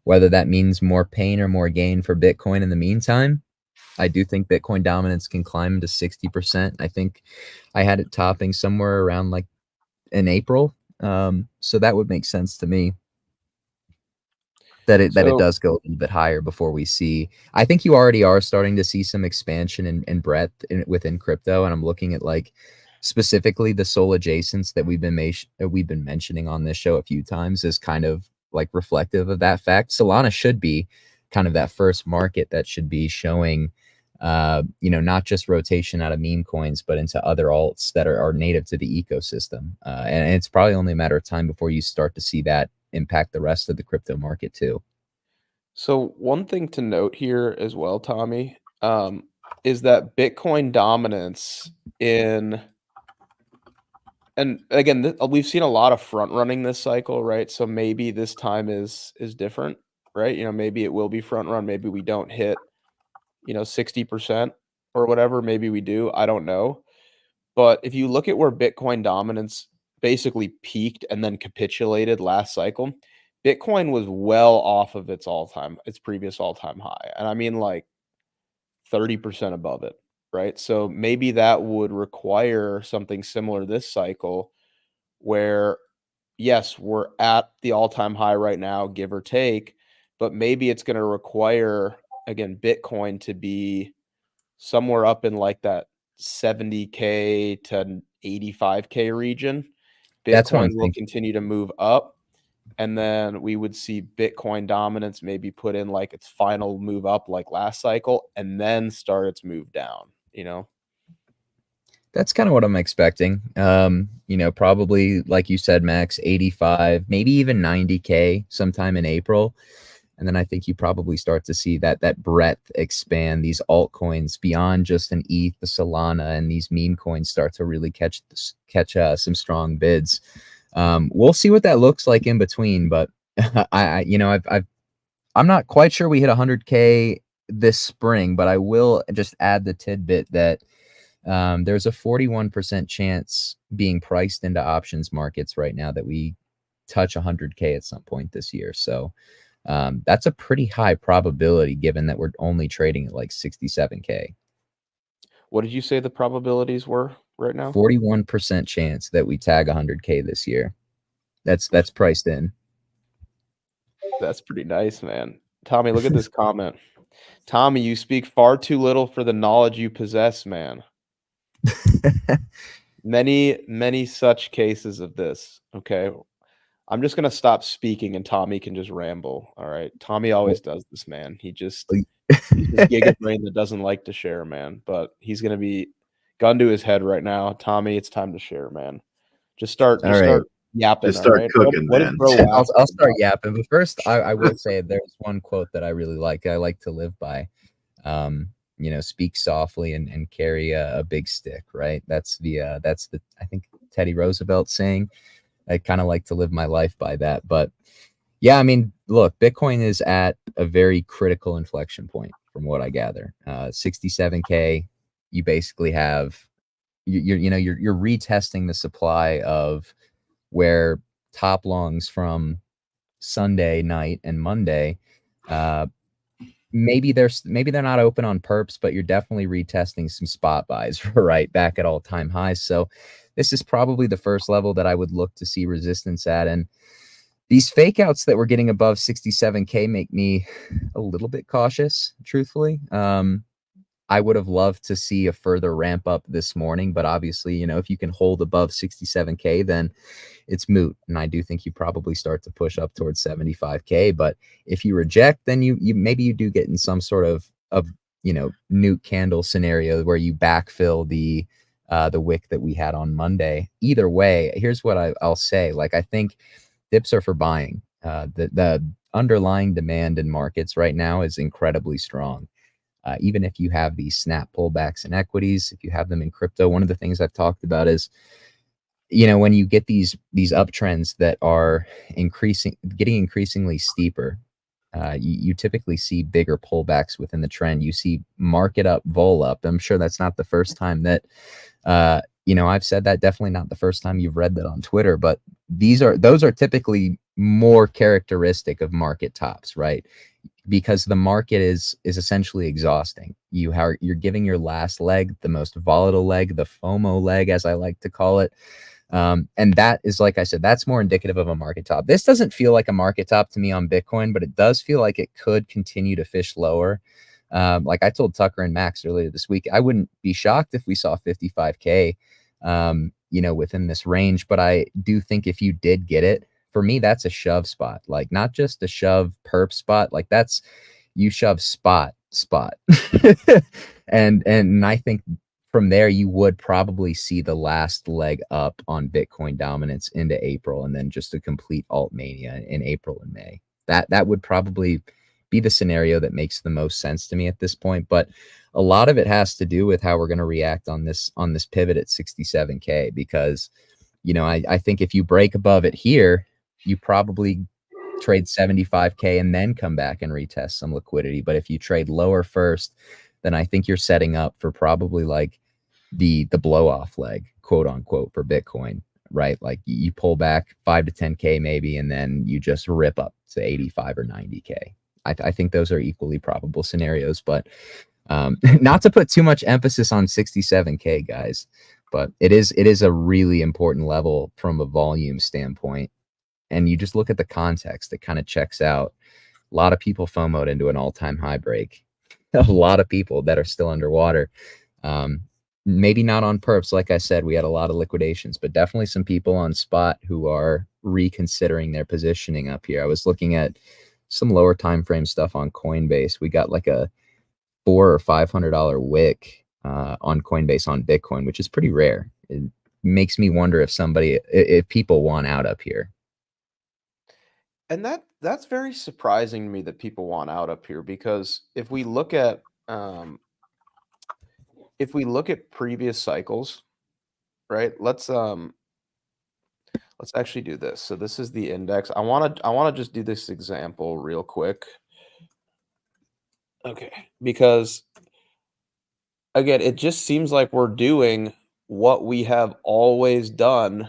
Whether that means more pain or more gain for Bitcoin in the meantime, I do think Bitcoin dominance can climb to 60%. I think I had it topping somewhere around like in April. So that would make sense to me that it does go a little bit higher before we see. I think you already are starting to see some expansion and breadth within crypto, and I'm looking at like specifically the SOL adjacents that we've been mentioning on this show a few times as kind of like reflective of that fact. Solana should be kind of that first market that should be showing not just rotation out of meme coins, but into other alts that are native to the ecosystem. And it's probably only a matter of time before you start to see that impact the rest of the crypto market too. So one thing to note here as well, Tommy, is that Bitcoin dominance and again, we've seen a lot of front running this cycle, right? So maybe this time is different, right? Maybe it will be front run. Maybe we don't hit 60% or whatever. Maybe we do. I don't know. But if you look at where Bitcoin dominance basically peaked and then capitulated last cycle, Bitcoin was well off of its previous all-time high. And I mean like 30% above it, right? So maybe that would require something similar this cycle where, yes, we're at the all-time high right now, give or take, but maybe it's going to require, again, Bitcoin to be somewhere up in like that 70K to 85K region. That's what I'm Bitcoin will thinking. continue to move up, and then we would see Bitcoin dominance maybe put in like its final move up like last cycle and then start its move down, That's kind of what I'm expecting. Probably like you said, Max, 85, maybe even 90K sometime in April. And then I think you probably start to see that breadth expand, these altcoins beyond just an ETH, the Solana, and these meme coins start to really catch some strong bids. We'll see what that looks like in between, but I'm not quite sure we hit 100K this spring, but I will just add the tidbit that there's a 41% chance being priced into options markets right now that we touch 100K at some point this year. So that's a pretty high probability given that we're only trading at like 67K. What did you say the probabilities were right now? 41% chance that we tag 100K this year. That's priced in. That's pretty nice, man. Tommy, look at this comment. Tommy, you speak far too little for the knowledge you possess, man. Many such cases of this. Okay. I'm just gonna stop speaking and Tommy can just ramble. All right. Tommy always does this, man. He's just giga brain that doesn't like to share, man. But he's gonna be gun to his head right now. Tommy, it's time to share, man. Just start yapping. Just start cooking, man. I'll start yapping. But first, I will say there's one quote that I really like. I like to live by. Speak softly and carry a big stick, right? That's the I think Teddy Roosevelt saying. I kind of like to live my life by that. But yeah, I mean, look, Bitcoin is at a very critical inflection point from what I gather. 67K, you basically have you're retesting the supply of where top longs from Sunday night and Monday maybe they're not open on perps, but you're definitely retesting some spot buys right back at all-time highs. So this is probably the first level that I would look to see resistance at. And these fake outs that we're getting above 67K make me a little bit cautious, truthfully. I would have loved to see a further ramp up this morning, but obviously, you know, if you can hold above 67K, then it's moot. And I do think you probably start to push up towards 75K. But if you reject, then you maybe you do get in some sort of you know, nuke candle scenario where you backfill the wick that we had on Monday. Either way, here's what I'll say. Like, I think dips are for buying. The underlying demand in markets right now is incredibly strong. Even if you have these snap pullbacks in equities, if you have them in crypto, one of the things I've talked about is, you know, when you get these uptrends that are getting increasingly steeper, you typically see bigger pullbacks within the trend. You see market up, vol up. I'm sure that's not the first time that, you know, I've said that. Definitely not the first time you've read that on Twitter, but those are typically more characteristic of market tops, right? Because the market is essentially exhausting. You're giving your last leg, the most volatile leg, the FOMO leg, as I like to call it. And that is, like I said, that's more indicative of a market top. This doesn't feel like a market top to me on Bitcoin, but it does feel like it could continue to fish lower. Like I told Tucker and Max earlier this week, I wouldn't be shocked if we saw 55K, you know, within this range. But I do think if you did get it, for me, that's a shove spot, like not just a shove perp spot, like that's you shove spot. and I think from there, you would probably see the last leg up on Bitcoin dominance into April, and then just a complete alt mania in April and May. That would probably be the scenario that makes the most sense to me at this point. But a lot of it has to do with how we're going to react on this pivot at 67K, because, you know, I think if you break above it here, you probably trade 75K and then come back and retest some liquidity. But if you trade lower first, then I think you're setting up for probably like the blow off leg, quote unquote, for Bitcoin, right? Like you pull back 5 to 10K maybe, and then you just rip up to 85 or 90K. I think those are equally probable scenarios, but not to put too much emphasis on 67K, guys, but it is a really important level from a volume standpoint. And you just look at the context, it kind of checks out. A lot of people FOMO'd into an all-time high break. A lot of people that are still underwater. Maybe not on perps. Like I said, we had a lot of liquidations, but definitely some people on spot who are reconsidering their positioning up here. I was looking at some lower time frame stuff on Coinbase. We got like a $400 or $500 wick on Coinbase on Bitcoin, which is pretty rare. It makes me wonder if people want out up here. And that's very surprising to me that people want out up here, because if we look at previous cycles, right? Let's actually do this. So this is the index. I want to just do this example real quick. Okay, because again, it just seems like we're doing what we have always done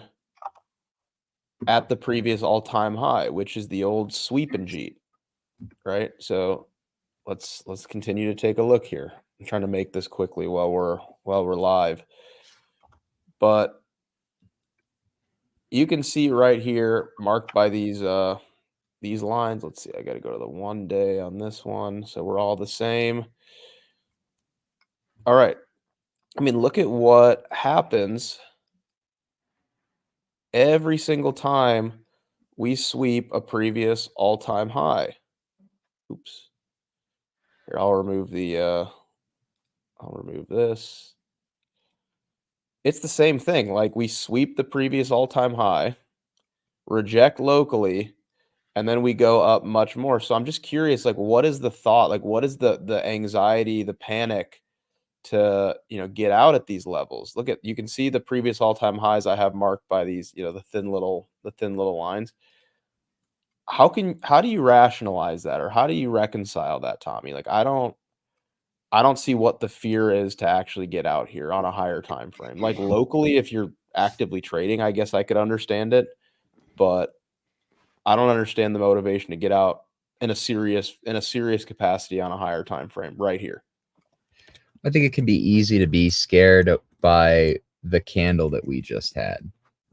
at the previous all-time high, which is the old sweep and jeet, right? So let's continue to take a look here. I'm trying to make this quickly while we're live. But you can see right here marked by these lines. Let's see. I got to go to the 1 day on this one, so we're all the same. All right. I mean, look at what happens every single time we sweep a previous all-time high. Oops. Here, I'll remove this. It's the same thing. Like, we sweep the previous all-time high, reject locally, and then we go up much more. So I'm just curious, like, what is the thought? Like, what is the anxiety, the panic to, you know, get out at these levels? You can see the previous all-time highs I have marked by these, you know, the thin little lines. How do you rationalize that, or how do you reconcile that, Tommy? Like, I don't see what the fear is to actually get out here on a higher time frame. Like, locally, if you're actively trading, I guess I could understand it, but I don't understand the motivation to get out in a serious capacity on a higher time frame right here. I think it can be easy to be scared by the candle that we just had,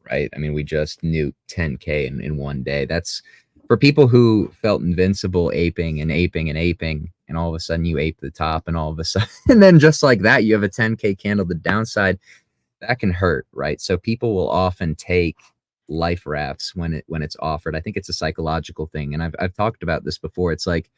right? I mean, we just nuked 10K in one day. That's for people who felt invincible, aping and aping and aping, and all of a sudden you ape the top, and all of a sudden, and then just like that, you have a 10K candle. The downside, that can hurt, right? So people will often take life rafts when it's offered. I think it's a psychological thing, and I've talked about this before. It's like,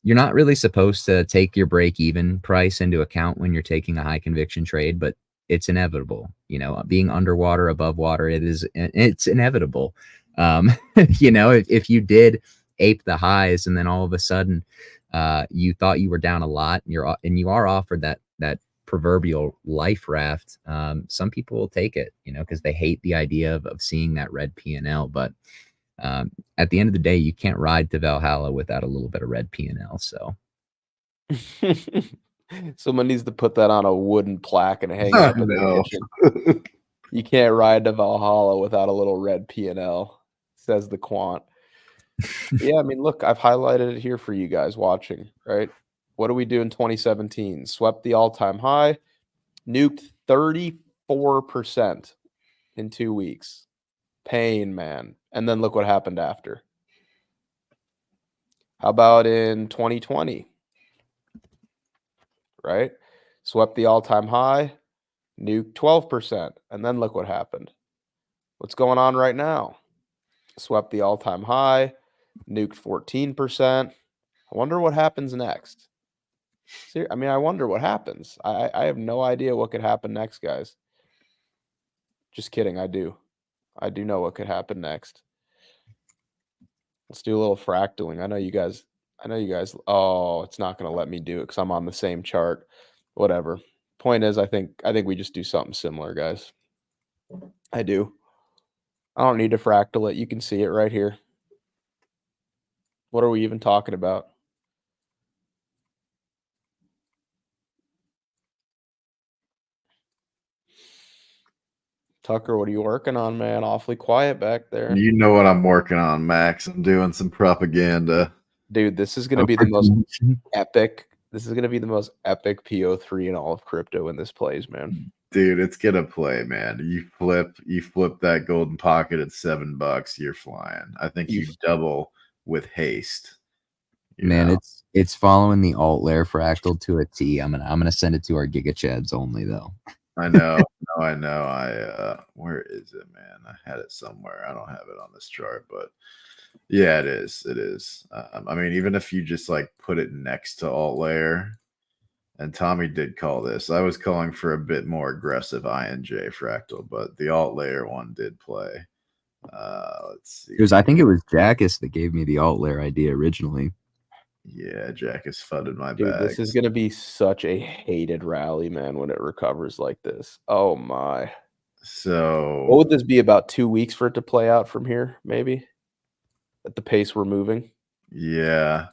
you're not really supposed to take your break even price into account when you're taking a high conviction trade, but it's inevitable. You know, being underwater, above water, it's inevitable. You know, if you did ape the highs and then all of a sudden you thought you were down a lot, and you are offered that proverbial life raft, some people will take it, you know, because they hate the idea of seeing that red P&L. But at the end of the day, you can't ride to Valhalla without a little bit of red P&L. So someone needs to put that on a wooden plaque and hang it up in the kitchen. You can't ride to Valhalla without a little red P&L, says the Quant. Yeah, I mean, look, I've highlighted it here for you guys watching, right? What do we do in 2017? Swept the all-time high, nuked 34% in 2 weeks. Pain, man. And then look what happened after. How about in 2020? Right? Swept the all-time high, nuked 12%. And then look what happened. What's going on right now? Swept the all-time high, nuked 14%. I wonder what happens next. I mean, I wonder what happens. I have no idea what could happen next, guys. Just kidding. I do know what could happen next. Let's do a little fractaling. I know you guys. Oh, it's not going to let me do it because I'm on the same chart. Whatever. Point is, I think we just do something similar, guys. I do. I don't need to fractal it. You can see it right here. What are we even talking about? Tucker, what are you working on, man? Awfully quiet back there. You know what I'm working on, Max. I'm doing some propaganda. Dude, this is going to be the most epic. This is going to be the most epic PO3 in all of crypto when this plays, man. Dude, it's going to play, man. You flip that golden pocket at $7, you're flying. I think you double with haste. Man, it's following the alt layer fractal to a T. I'm gonna send it to our Giga Chads only though. I know. I know. Where is it, man? I had it somewhere. I don't have it on this chart, but yeah, it is. It is. I mean, even if you just like put it next to alt layer, and Tommy did call this. I was calling for a bit more aggressive INJ fractal, but the alt layer one did play. Let's see. I think it was Jackus that gave me the alt layer idea originally. Yeah, Jack has fudded my Dude, bag. this is going to be such a hated rally, man, when it recovers like this. Oh, my. So what would this be, about 2 weeks for it to play out from here, maybe? At the pace we're moving? Yeah.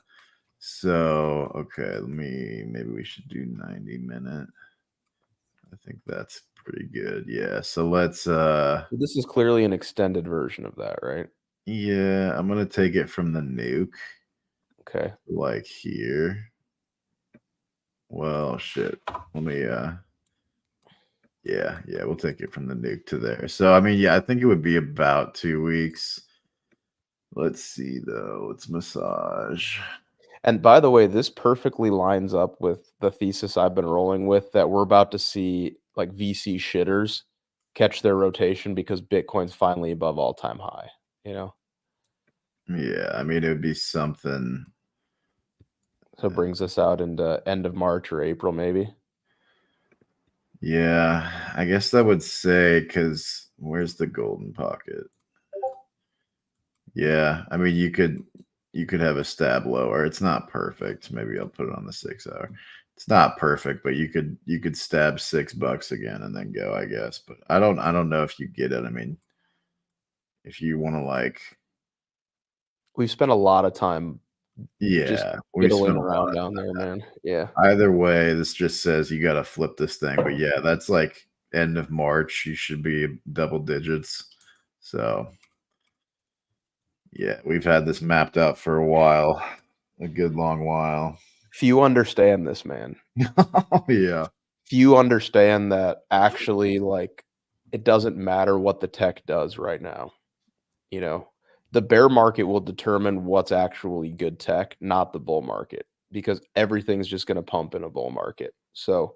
So, okay, maybe we should do 90-minute. I think that's pretty good. Yeah. So let's this is clearly an extended version of that, right? Yeah, I'm going to take it from the nuke. Okay. Like here. Well, shit. Let me yeah, we'll take it from the nuke to there. So I mean, yeah, I think it would be about 2 weeks. Let's see though. Let's massage. And by the way, this perfectly lines up with the thesis I've been rolling with, that we're about to see like VC shitters catch their rotation because Bitcoin's finally above all-time high, you know? Yeah, I mean, it would be something. So it brings us out into end of March or April, maybe. Yeah, I guess that would say, because where's the golden pocket? Yeah, I mean, you could have a stab lower. It's not perfect. Maybe I'll put it on the 6 hour. It's not perfect, but you could stab $6 again and then go, I guess. But I don't know if you get it. I mean, if you want to like, we've spent a lot of time just fiddling around down there, man. Yeah. Either way, this just says you got to flip this thing. But yeah, that's like end of March. You should be double digits. So Yeah, we've had this mapped out for a while, a good long while. Few understand this, man. Oh yeah. Few understand that actually, like, it doesn't matter what the tech does right now. You know, the bear market will determine what's actually good tech, not the bull market, because everything's just going to pump in a bull market. So,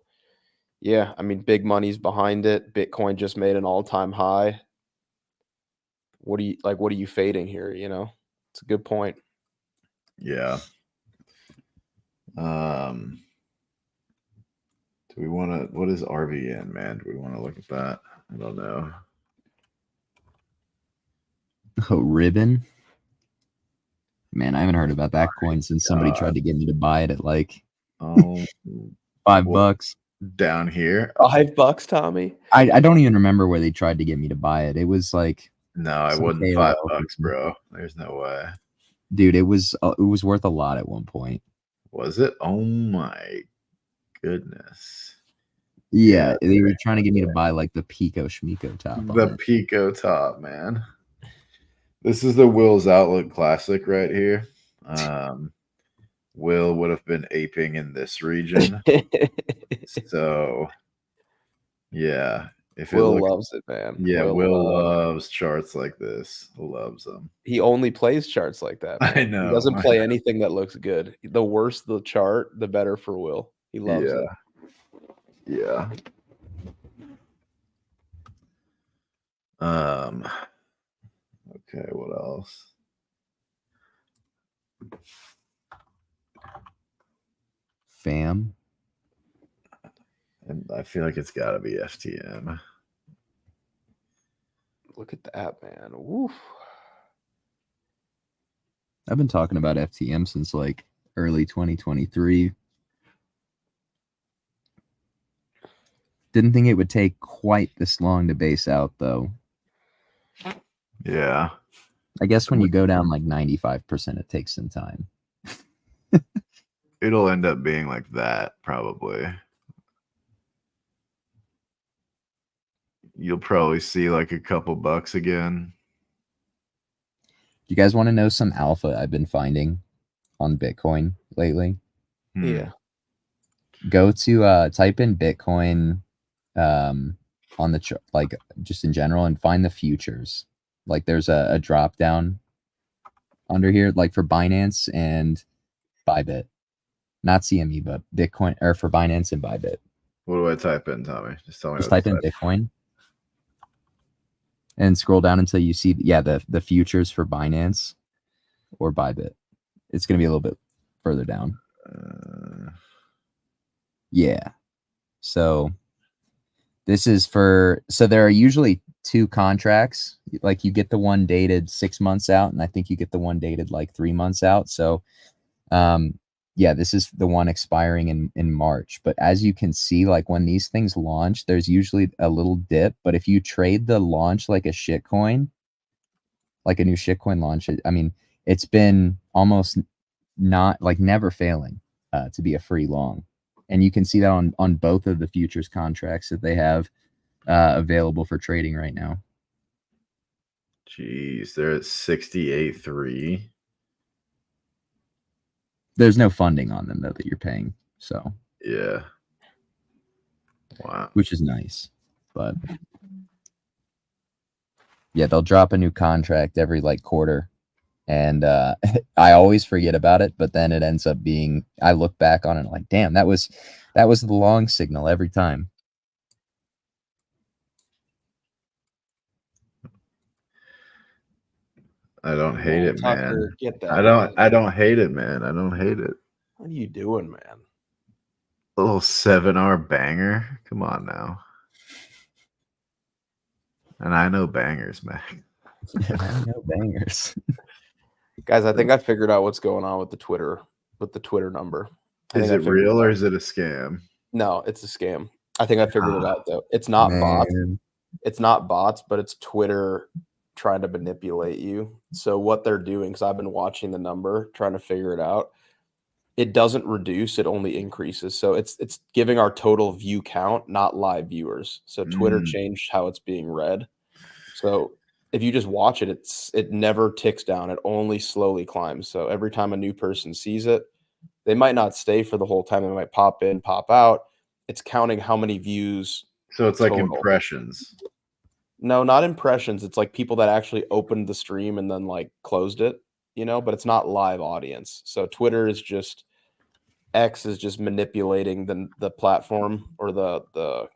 yeah, I mean, big money's behind it. Bitcoin just made an all-time high. What are you fading here? You know, it's a good point. Yeah. Do we want to? What is RVN, man? Do we want to look at that? I don't know. Oh, Ribbon. Man, I haven't heard about that coin since somebody tried to get me to buy it at like Oh, $5. Down here. $5, Tommy. I don't even remember where they tried to get me to buy it. It was like No, I wouldn't. KOL $5, bro. There's no way. Dude, it was worth a lot at one point. Was it? Oh my goodness. Yeah, they were trying to get me to buy like the Pico Schmico top. The Pico top, man. This is the Will's Outlook Classic right here. Will would have been aping in this region. So, yeah. If Will loves it, man. Yeah, Will loves charts like this. Loves them. He only plays charts like that, man. I know. He doesn't play anything that looks good. The worse the chart, the better for Will. He loves it. Yeah. Okay, what else? Fam. And I feel like it's got to be FTM. Look at that, man. Woof. I've been talking about FTM since like early 2023. Didn't think it would take quite this long to base out, though. Yeah. I guess when you go down like 95%, it takes some time. It'll end up being like that, probably. You'll probably see like a couple bucks again. You guys want to know some alpha I've been finding on Bitcoin lately? Yeah. Go to type in Bitcoin on the like just in general and find the futures. Like there's a drop down under here, like for Binance and Bybit, not CME, but Bitcoin, or for Binance and Bybit. What do I type in, Tommy? Just tell me. Just type in Bitcoin and scroll down until you see, the futures for Binance or Bybit. It's going to be a little bit further down. Yeah. So this is so there are usually two contracts. Like you get the one dated 6 months out, and I think you get the one dated like 3 months out. So, this is the one expiring in March. But as you can see, like when these things launch, there's usually a little dip. But if you trade the launch like a shitcoin, like a new shitcoin launch, I mean, it's been almost not like never failing to be a free long. And you can see that on both of the futures contracts that they have available for trading right now. Jeez, they're at 68.3. There's no funding on them though that you're paying. So yeah. Wow. Which is nice. But yeah, they'll drop a new contract every like quarter. And I always forget about it, but then it ends up being, I look back on it like, damn, that was the long signal every time. I don't hate it, Tucker, man. get that. I don't hate it, man. I don't hate it. What are you doing, man? A little 7-hour banger. Come on now. And I know bangers, man. I know bangers. Guys, I think I figured out what's going on with the Twitter number. Is it real or is it a scam? No, it's a scam. I think I figured it out though. It's not bots. It's not bots, but it's Twitter trying to manipulate you. So what they're doing, because I've been watching the number, trying to figure it out. It doesn't reduce, it only increases. So it's giving our total view count, not live viewers. So Twitter changed how it's being read. So if you just watch it, it never ticks down. It only slowly climbs. So every time a new person sees it, they might not stay for the whole time. They might pop in, pop out. It's counting how many views. So it's like total. impressions. No, not impressions. It's like people that actually opened the stream and then like closed it, but it's not live audience. So Twitter is just X is just manipulating the platform or the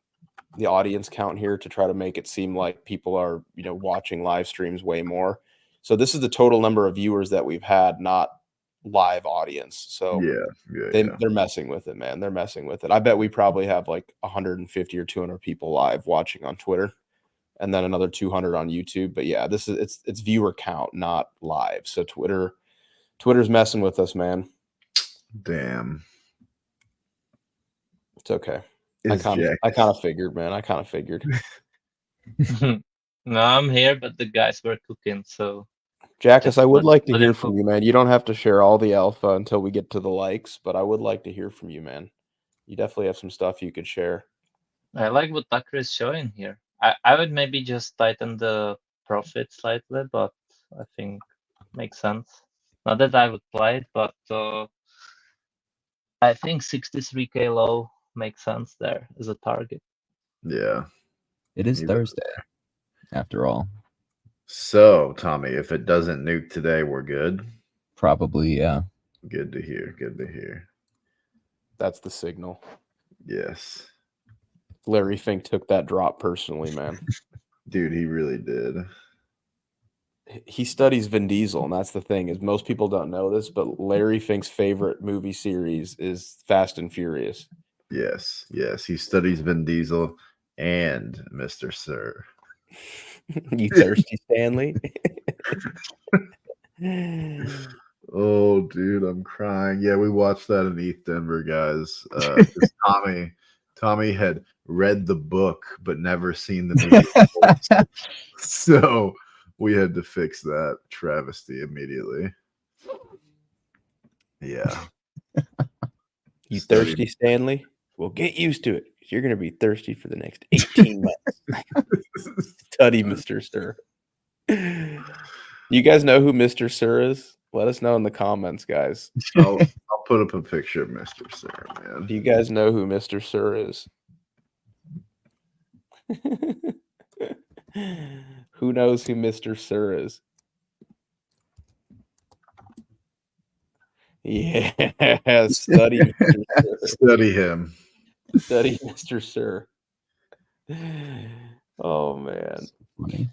audience count here to try to make it seem like people are, watching live streams way more. So this is the total number of viewers that we've had, not live audience. So they're messing with it, man. They're messing with it. I bet we probably have like 150 or 200 people live watching on Twitter, and then another 200 on YouTube. But yeah, it's viewer count, not live. So Twitter's messing with us, man. Damn. It's okay. I kind of figured, man. I kind of figured. No, I'm here, but the guys were cooking, so. Jackus, I would like to hear from you, man. You don't have to share all the alpha until we get to the likes, but I would like to hear from you, man. You definitely have some stuff you could share. I like what Tucker is showing here. I would maybe just tighten the profit slightly, but I think makes sense. Not that I would play it, but I think 63K low makes sense there as a target. Yeah. It is Thursday, after all. So, Tommy, if it doesn't nuke today, we're good? Probably, yeah. Good to hear. Good to hear. That's the signal. Yes. Larry Fink took that drop personally, man. Dude, he really did. He studies Vin Diesel, and that's the thing, is most people don't know this, but Larry Fink's favorite movie series is Fast and Furious. Yes. He studies Vin Diesel and Mr. Sir. You thirsty, Stanley? Oh, dude, I'm crying. Yeah, we watched that in ETH Denver, guys. Tommy had read the book but never seen the movie. So we had to fix that travesty immediately. Yeah. You thirsty, Stanley? Well, get used to it. You're going to be thirsty for the next 18 months. Study, Mr. Sir. You guys know who Mr. Sir is? Let us know in the comments, guys. I'll put up a picture of Mr. Sir, man. Do you guys know who Mr. Sir is? Who knows who Mr. Sir is? Yeah, study Mr. Sir. Study him. Study Mr. Sir. Oh, man.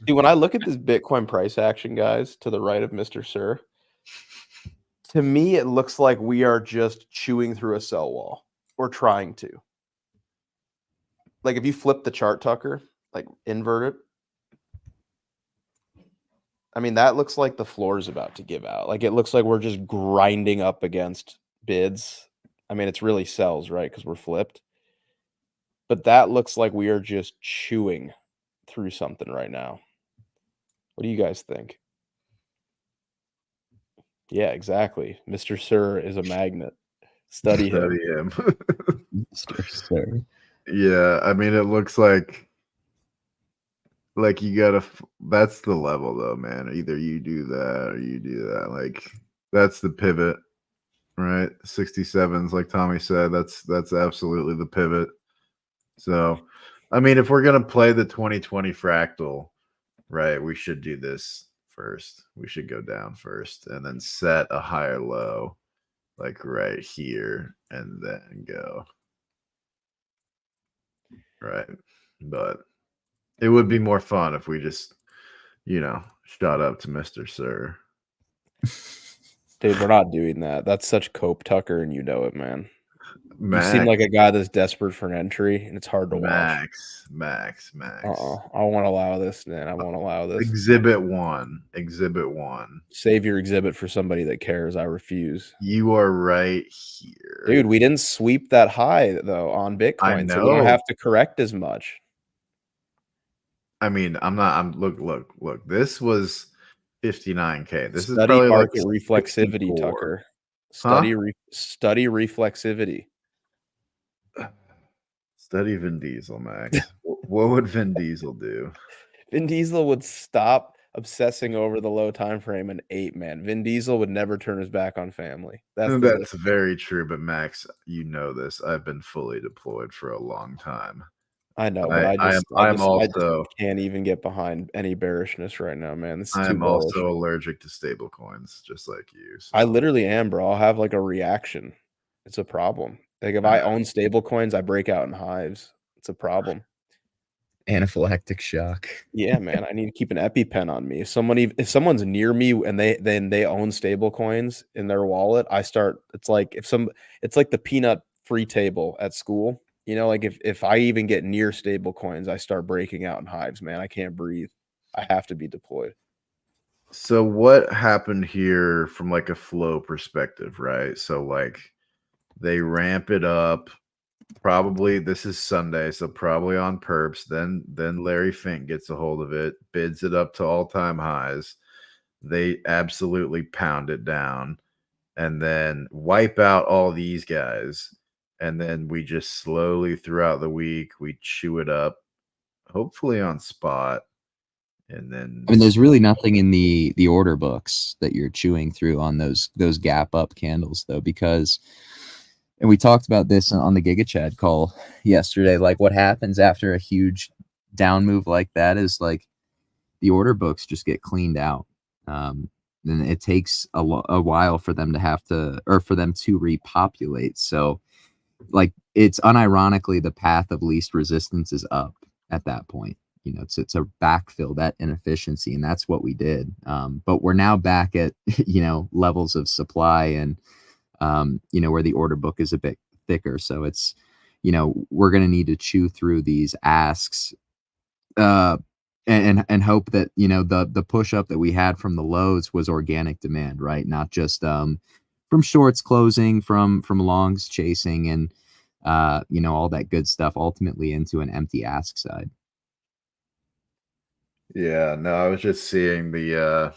Dude, when I look at this Bitcoin price action, guys, to the right of Mr. Sir, to me, it looks like we are just chewing through a sell wall. Or trying to. Like, if you flip the chart, Tucker, like invert it, I mean, that looks like the floor is about to give out. Like, it looks like we're just grinding up against bids. I mean, it's really sells, right? Because we're flipped. But that looks like we are just chewing through something right now. What do you guys think? Yeah, exactly. Mr. Sir is a magnet. Study him. Mr. Sir. Yeah, I mean, it looks like you gotta. That's the level, though, man. Either you do that or you do that. Like, that's the pivot, right? 67s, like Tommy said. That's absolutely the pivot. So, I mean, if we're gonna play the 2020 fractal, right, we should do this first. We should go down first and then set a higher low, like right here, and then go. Right. But it would be more fun if we just, shot up to Mr. Sir. Dude, we're not doing that. That's such Cope, Tucker, and you know it, man. Max, you seem like a guy that's desperate for an entry, and it's hard to watch. Max. I won't allow this, man. I won't allow this. Exhibit one. Save your exhibit for somebody that cares. I refuse. You are right here. Dude, we didn't sweep that high, though, on Bitcoin, so we don't have to correct as much. I mean, look. This was 59K. This Study is probably market like reflexivity, 64. Tucker. Study reflexivity. Study Vin Diesel, Max. What would Vin Diesel do? Vin Diesel would stop obsessing over the low time frame and 8, man. Vin Diesel would never turn his back on family. That's the That's very true. But Max, you know this. I've been fully deployed for a long time. I know, but I just can't even get behind any bearishness right now, man. This is too bullish. Also allergic to stable coins, just like you. So. I literally am, bro. I'll have like a reaction. It's a problem. Like if I own stable coins, I break out in hives. It's a problem. Anaphylactic shock. Yeah, man. I need to keep an EpiPen on me. If someone's near me and they own stable coins in their wallet, it's like the peanut free table at school. You know, like if I even get near stable coins, I start breaking out in hives, man. I can't breathe. I have to be deployed. So what happened here from like a flow perspective, right? So like they ramp it up. Probably this is Sunday, so probably on perps. Then Larry Fink gets a hold of it, bids it up to all-time highs. They absolutely pound it down and then wipe out all these guys. And then we just slowly throughout the week, we chew it up, hopefully on spot. And then I mean, there's really nothing in the order books that you're chewing through on those gap up candles, though, because, and we talked about this on the Giga Chad call yesterday, like what happens after a huge down move like that is like the order books just get cleaned out. Then it takes a while for them to repopulate. So like it's unironically the path of least resistance is up at that point. You know, it's a backfill that inefficiency, and that's what we did. But we're now back at levels of supply and where the order book is a bit thicker. So it's we're going to need to chew through these asks and hope that the push up that we had from the lows was organic demand, right? Not just from shorts closing, from longs chasing, and all that good stuff ultimately into an empty ask side. Yeah, no, I was just seeing the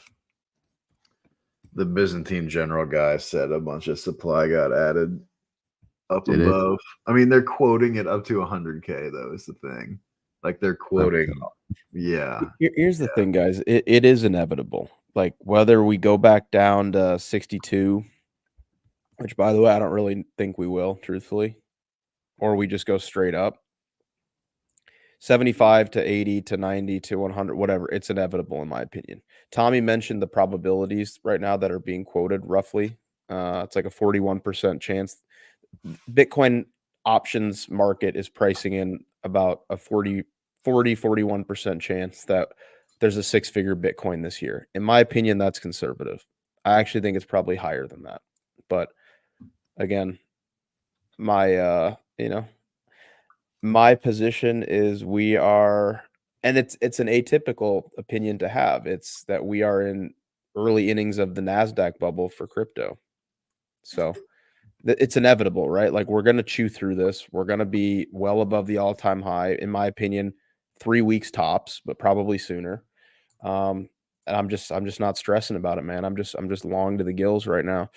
Byzantine general guy said a bunch of supply got added up above. I mean, they're quoting it up to 100K though, is the thing. Like they're quoting. Yeah. Here's the thing, guys. It is inevitable. Like whether we go back down to 62, which by the way, I don't really think we will, truthfully, or we just go straight up. 75 to 80 to 90 to 100, whatever. It's inevitable, in my opinion. Tommy mentioned the probabilities right now that are being quoted roughly. It's like a 41% chance. Bitcoin options market is pricing in about a 41% chance that there's a 6-figure Bitcoin this year. In my opinion, that's conservative. I actually think it's probably higher than that. But again, my position is we are, and it's an atypical opinion to have. It's that we are in early innings of the NASDAQ bubble for crypto. So it's inevitable, right? Like we're going to chew through this. We're going to be well above the all-time high, in my opinion, 3 weeks tops, but probably sooner. And I'm just not stressing about it, man. I'm just long to the gills right now.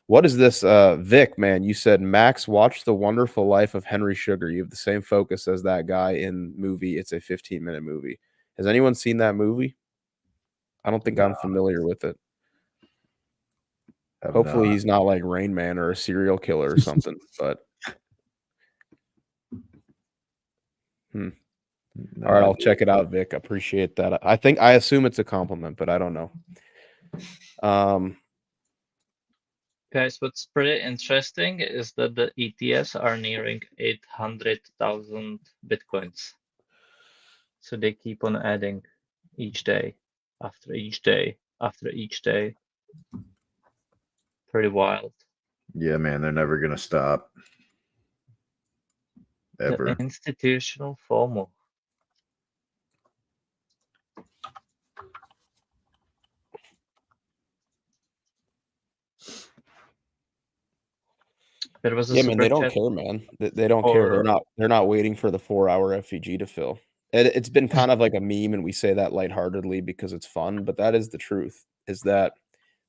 What is this, Vic, man? You said, Max, watch The Wonderful Life of Henry Sugar. You have the same focus as that guy in movie. It's a 15-minute movie. Has anyone seen that movie? I don't think I'm familiar with it. Hopefully he's not like Rain Man or a serial killer or something, but all right, I'll check it out, Vic. Appreciate that. I assume it's a compliment, but I don't know. Guys, what's pretty interesting is that the ETFs are nearing 800,000 Bitcoins. So they keep on adding each day, after each day, after each day. Pretty wild. Yeah, man, they're never going to stop. Ever. The institutional FOMO. There was a man, they don't care, man. They don't care. They're not waiting for the 4-hour FVG to fill. It's been kind of like a meme, and we say that lightheartedly because it's fun, but that is the truth, is that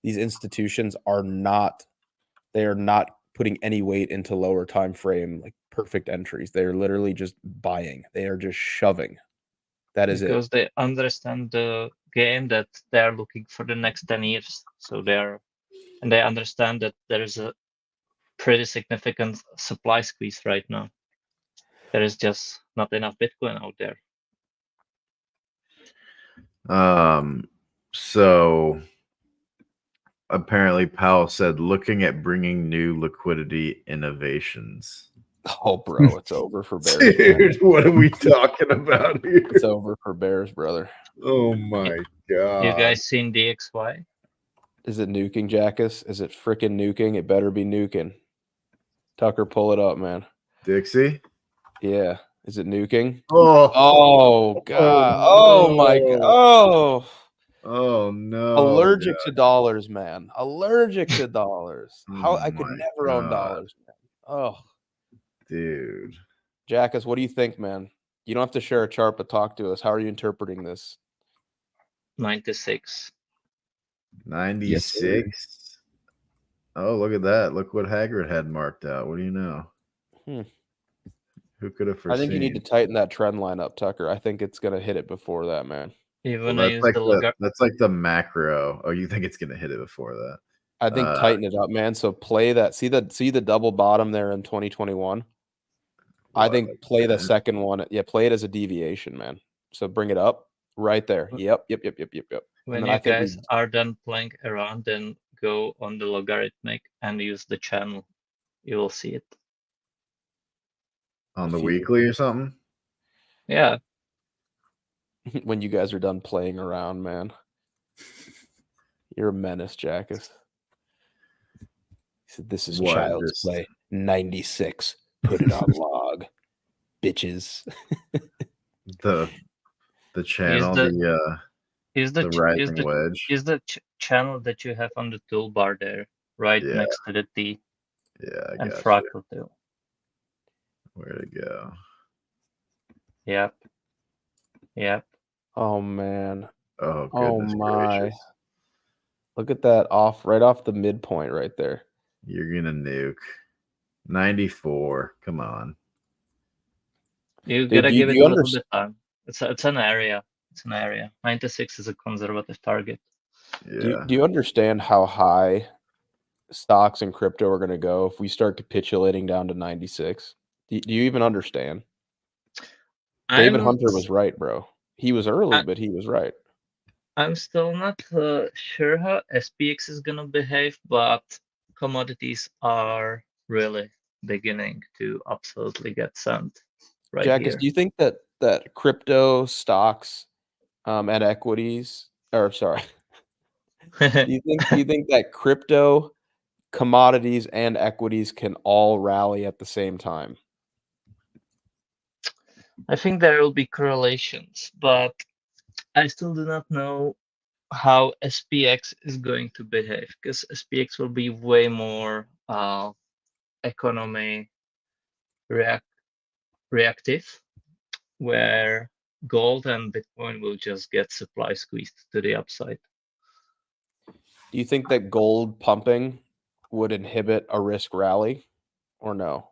these institutions are not putting any weight into lower time frame, like perfect entries. They're literally just buying. They are just shoving. That is because they understand the game that they're looking for the next 10 years. So they understand that there is a pretty significant supply squeeze right now. There is just not enough Bitcoin out there. So apparently Powell said looking at bringing new liquidity innovations. Oh, bro, it's over for Bears. man. Dude, what are we talking about here? It's over for Bears, brother. Oh my god. You guys seen DXY? Is it nuking, Jackus? Is it freaking nuking? It better be nuking. Tucker, pull it up, man. Dixie? Yeah. Is it nuking? Oh, Oh, God. Oh, my God. Oh. Oh no. Allergic to dollars, man. Allergic to dollars. How I could my never own God. dollars, man. Oh. Dude. Jackus, what do you think, man? You don't have to share a chart, but talk to us. How are you interpreting this? 96. 96. Oh, look at that. Look what Haggard had marked out. What do you know? Who could have foreseen? I think you need to tighten that trend line up, Tucker. I think it's going to hit it before that, man. Even Well, I use that's like the macro. Oh, you think it's going to hit it before that? I think tighten it up, man. So play that. See the double bottom there in 2021. I think like play the that? second one. Yeah, play it as a deviation, man. So bring it up right there. Yep. When you guys are done playing around, then go on the logarithmic and use the channel. You will see it. On the weekly or something? Yeah. When you guys are done playing around, man. You're a menace, Jackus. He said, this is child's play. 96. Put it on log. Bitches. The channel, the rising wedge. Is the channel that you have on the toolbar there, right next to the T. Yeah, I and got fractal too. Where'd it go? Yep. Oh man. Oh goodness gracious. Look at that right off the midpoint right there. You're gonna nuke 94. Come on. You gotta give it a little bit of time. It's an area. It's an area. 96 is a conservative target. Yeah. Do you understand how high stocks and crypto are going to go if we start capitulating down to 96? Do you even understand? David Hunter was right, bro. He was early, but he was right. I'm still not sure how SPX is going to behave, but commodities are really beginning to absolutely get sent right Jackus, here. do you think that crypto, stocks, and equities, or sorry, do you think that crypto, commodities, and equities can all rally at the same time? I think there will be correlations, but I still do not know how SPX is going to behave, because SPX will be way more economy reactive, where gold and Bitcoin will just get supply squeezed to the upside. Do you think that gold pumping would inhibit a risk rally or no?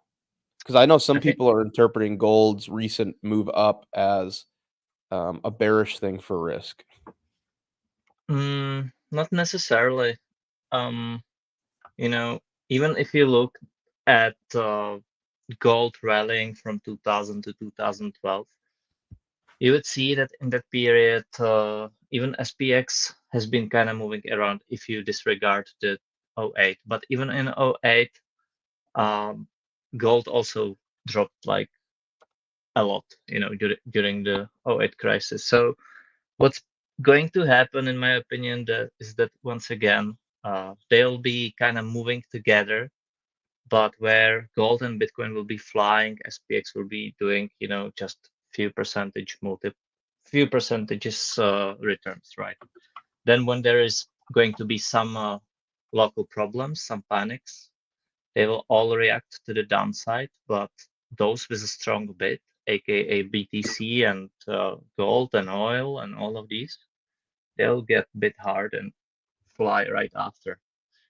Because I know some people are interpreting gold's recent move up as a bearish thing for risk. Not necessarily. Even if you look at gold rallying from 2000 to 2012, you would see that in that period, even SPX has been kind of moving around if you disregard the 08. But even in 08, gold also dropped like a lot, during the 08 crisis. So what's going to happen, in my opinion, is that once again, they'll be kind of moving together, but where gold and Bitcoin will be flying, SPX will be doing, just few percentages returns, right? Then when there is going to be some local problems, some panics, they will all react to the downside, but those with a strong bid, aka BTC and gold and oil and all of these, they'll get bit hard and fly right after.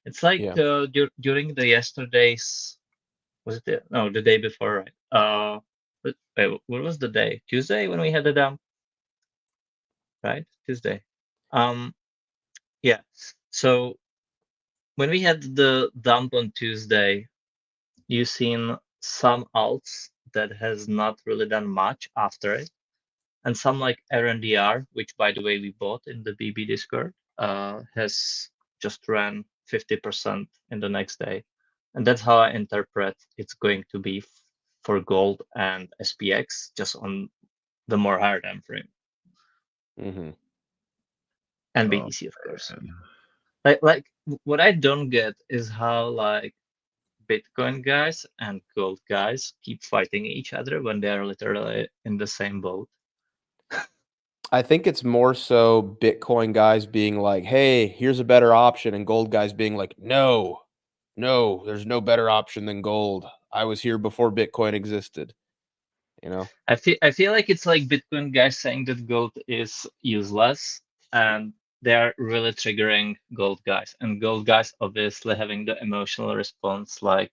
It's like during the yesterday's, the day before, right? What was the day? Tuesday when we had the dump, right? Tuesday. Yeah. So when we had the dump on Tuesday, you've seen some alts that has not really done much after it, and some like RNDR, which by the way we bought in the BB Discord, has just ran 50% in the next day, and that's how I interpret it's going to be for gold and SPX, just on the more higher time frame, Mhm. and Oh, BTC of course. man. Like what I don't get is how like Bitcoin guys and gold guys keep fighting each other when they are literally in the same boat. I think it's more so Bitcoin guys being like, "Hey, here's a better option," and gold guys being like, "No, no, there's no better option than gold. I was here before Bitcoin existed." You know? I feel like it's like Bitcoin guys saying that gold is useless, and they are really triggering gold guys, and gold guys obviously having the emotional response. Like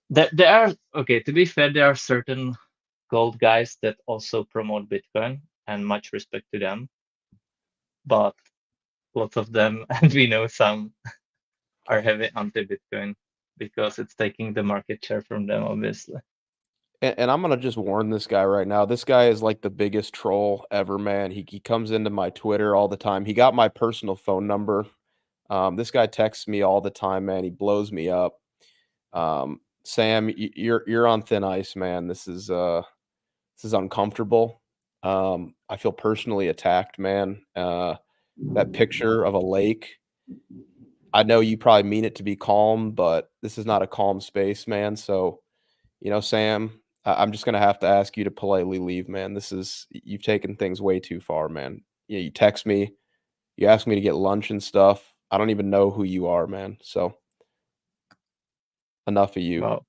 there are, okay, to be fair, there are certain gold guys that also promote Bitcoin, and much respect to them, but lots of them, and we know some, are heavy anti-Bitcoin because it's taking the market share from them, obviously. And I'm gonna just warn this guy right now. This guy is like the biggest troll ever, man. He comes into my Twitter all the time. He got my personal phone number. This guy texts me all the time, man. He blows me up. Sam, you're on thin ice, man. This is uncomfortable. I feel personally attacked, man. That picture of a lake. I know you probably mean it to be calm, but this is not a calm space, man. So, Sam, I'm just gonna have to ask you to politely leave, man. You've taken things way too far, man. You text me, you ask me to get lunch and stuff. I don't even know who you are, man. So enough of you. Well,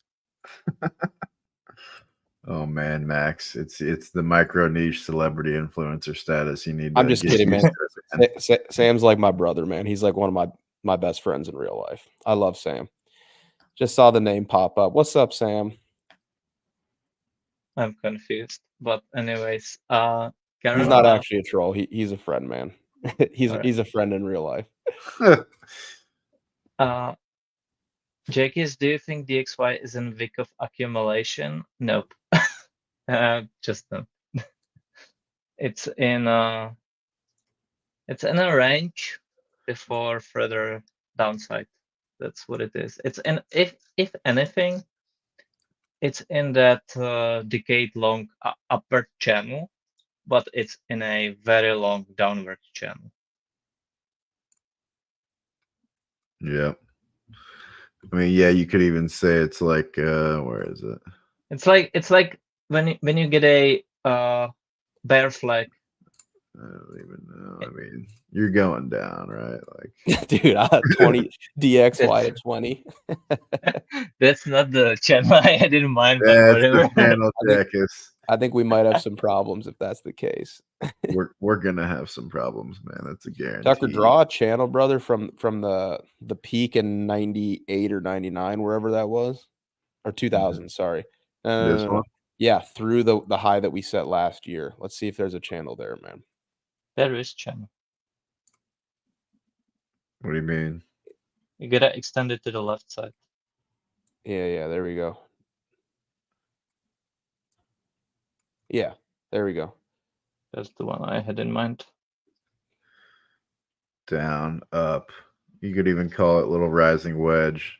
Oh man, Max, it's the micro niche celebrity influencer status. You need I'm to just get kidding, used man. to it, man. Sam's like my brother, man. He's like one of my best friends in real life. I love Sam. Just saw the name pop up. What's up, Sam? I'm confused. But anyways, He's Karen, not actually a troll. He's a friend, man. he's Alright. he's a friend in real life. Jakis, do you think DXY is in week of accumulation? Nope. Just no. It's in a range before further downside. That's what it is. It's in, if anything, it's in that decade-long upward channel, but it's in a very long downward channel. Yeah. I mean, yeah, you could even say it's like where is it? It's like when you get a bear flag. I don't even know. I mean, you're going down, right? Like, Dude, 20 DXY to 20. That's not the channel I had in mind, but that's whatever. the channel, Jackus. I think we might have some problems if that's the case. We're gonna have some problems, man. That's a guarantee. Tucker, draw a channel, brother, from the peak in 98 or 99, wherever that was, or 2000. Sorry, This one? Yeah, through the high that we set last year. Let's see if there's a channel there, man. There is channel. What do you mean? You gotta extend it to the left side. Yeah, there we go. Yeah, there we go. That's the one I had in mind. Down, up. You could even call it little rising wedge.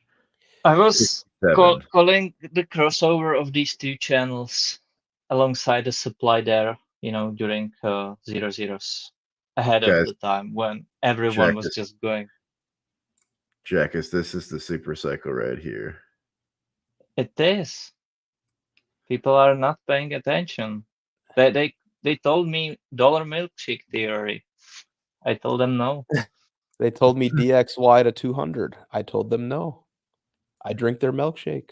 I was 7. calling the crossover of these two channels alongside the supply there, during 0-0s, ahead Guys, of the time when everyone check was this. just going. Jackus, this is the super cycle right here. It is. People are not paying attention. They told me dollar milkshake theory. I told them no. They told me DXY to 200. I told them no. I drink their milkshake.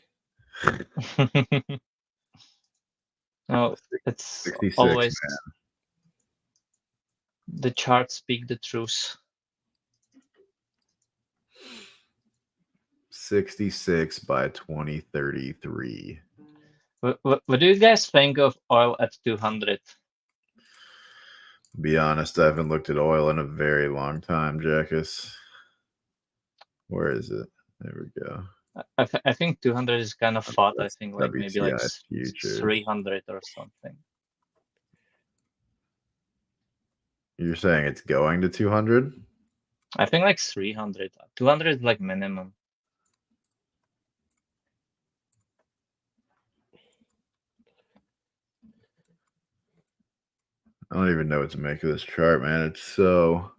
No, it's 66, always man. the charts speak the truth. 66 by 2033. What do you guys think of oil at 200? Be honest, I haven't looked at oil in a very long time, Jackus. Where is it? There we go. I think 200 is kind of fought. I think like maybe like WTI futures. 300 or something. You're saying it's going to 200? I think like 300. 200 is like minimum. I don't even know what to make of this chart, man. It's so.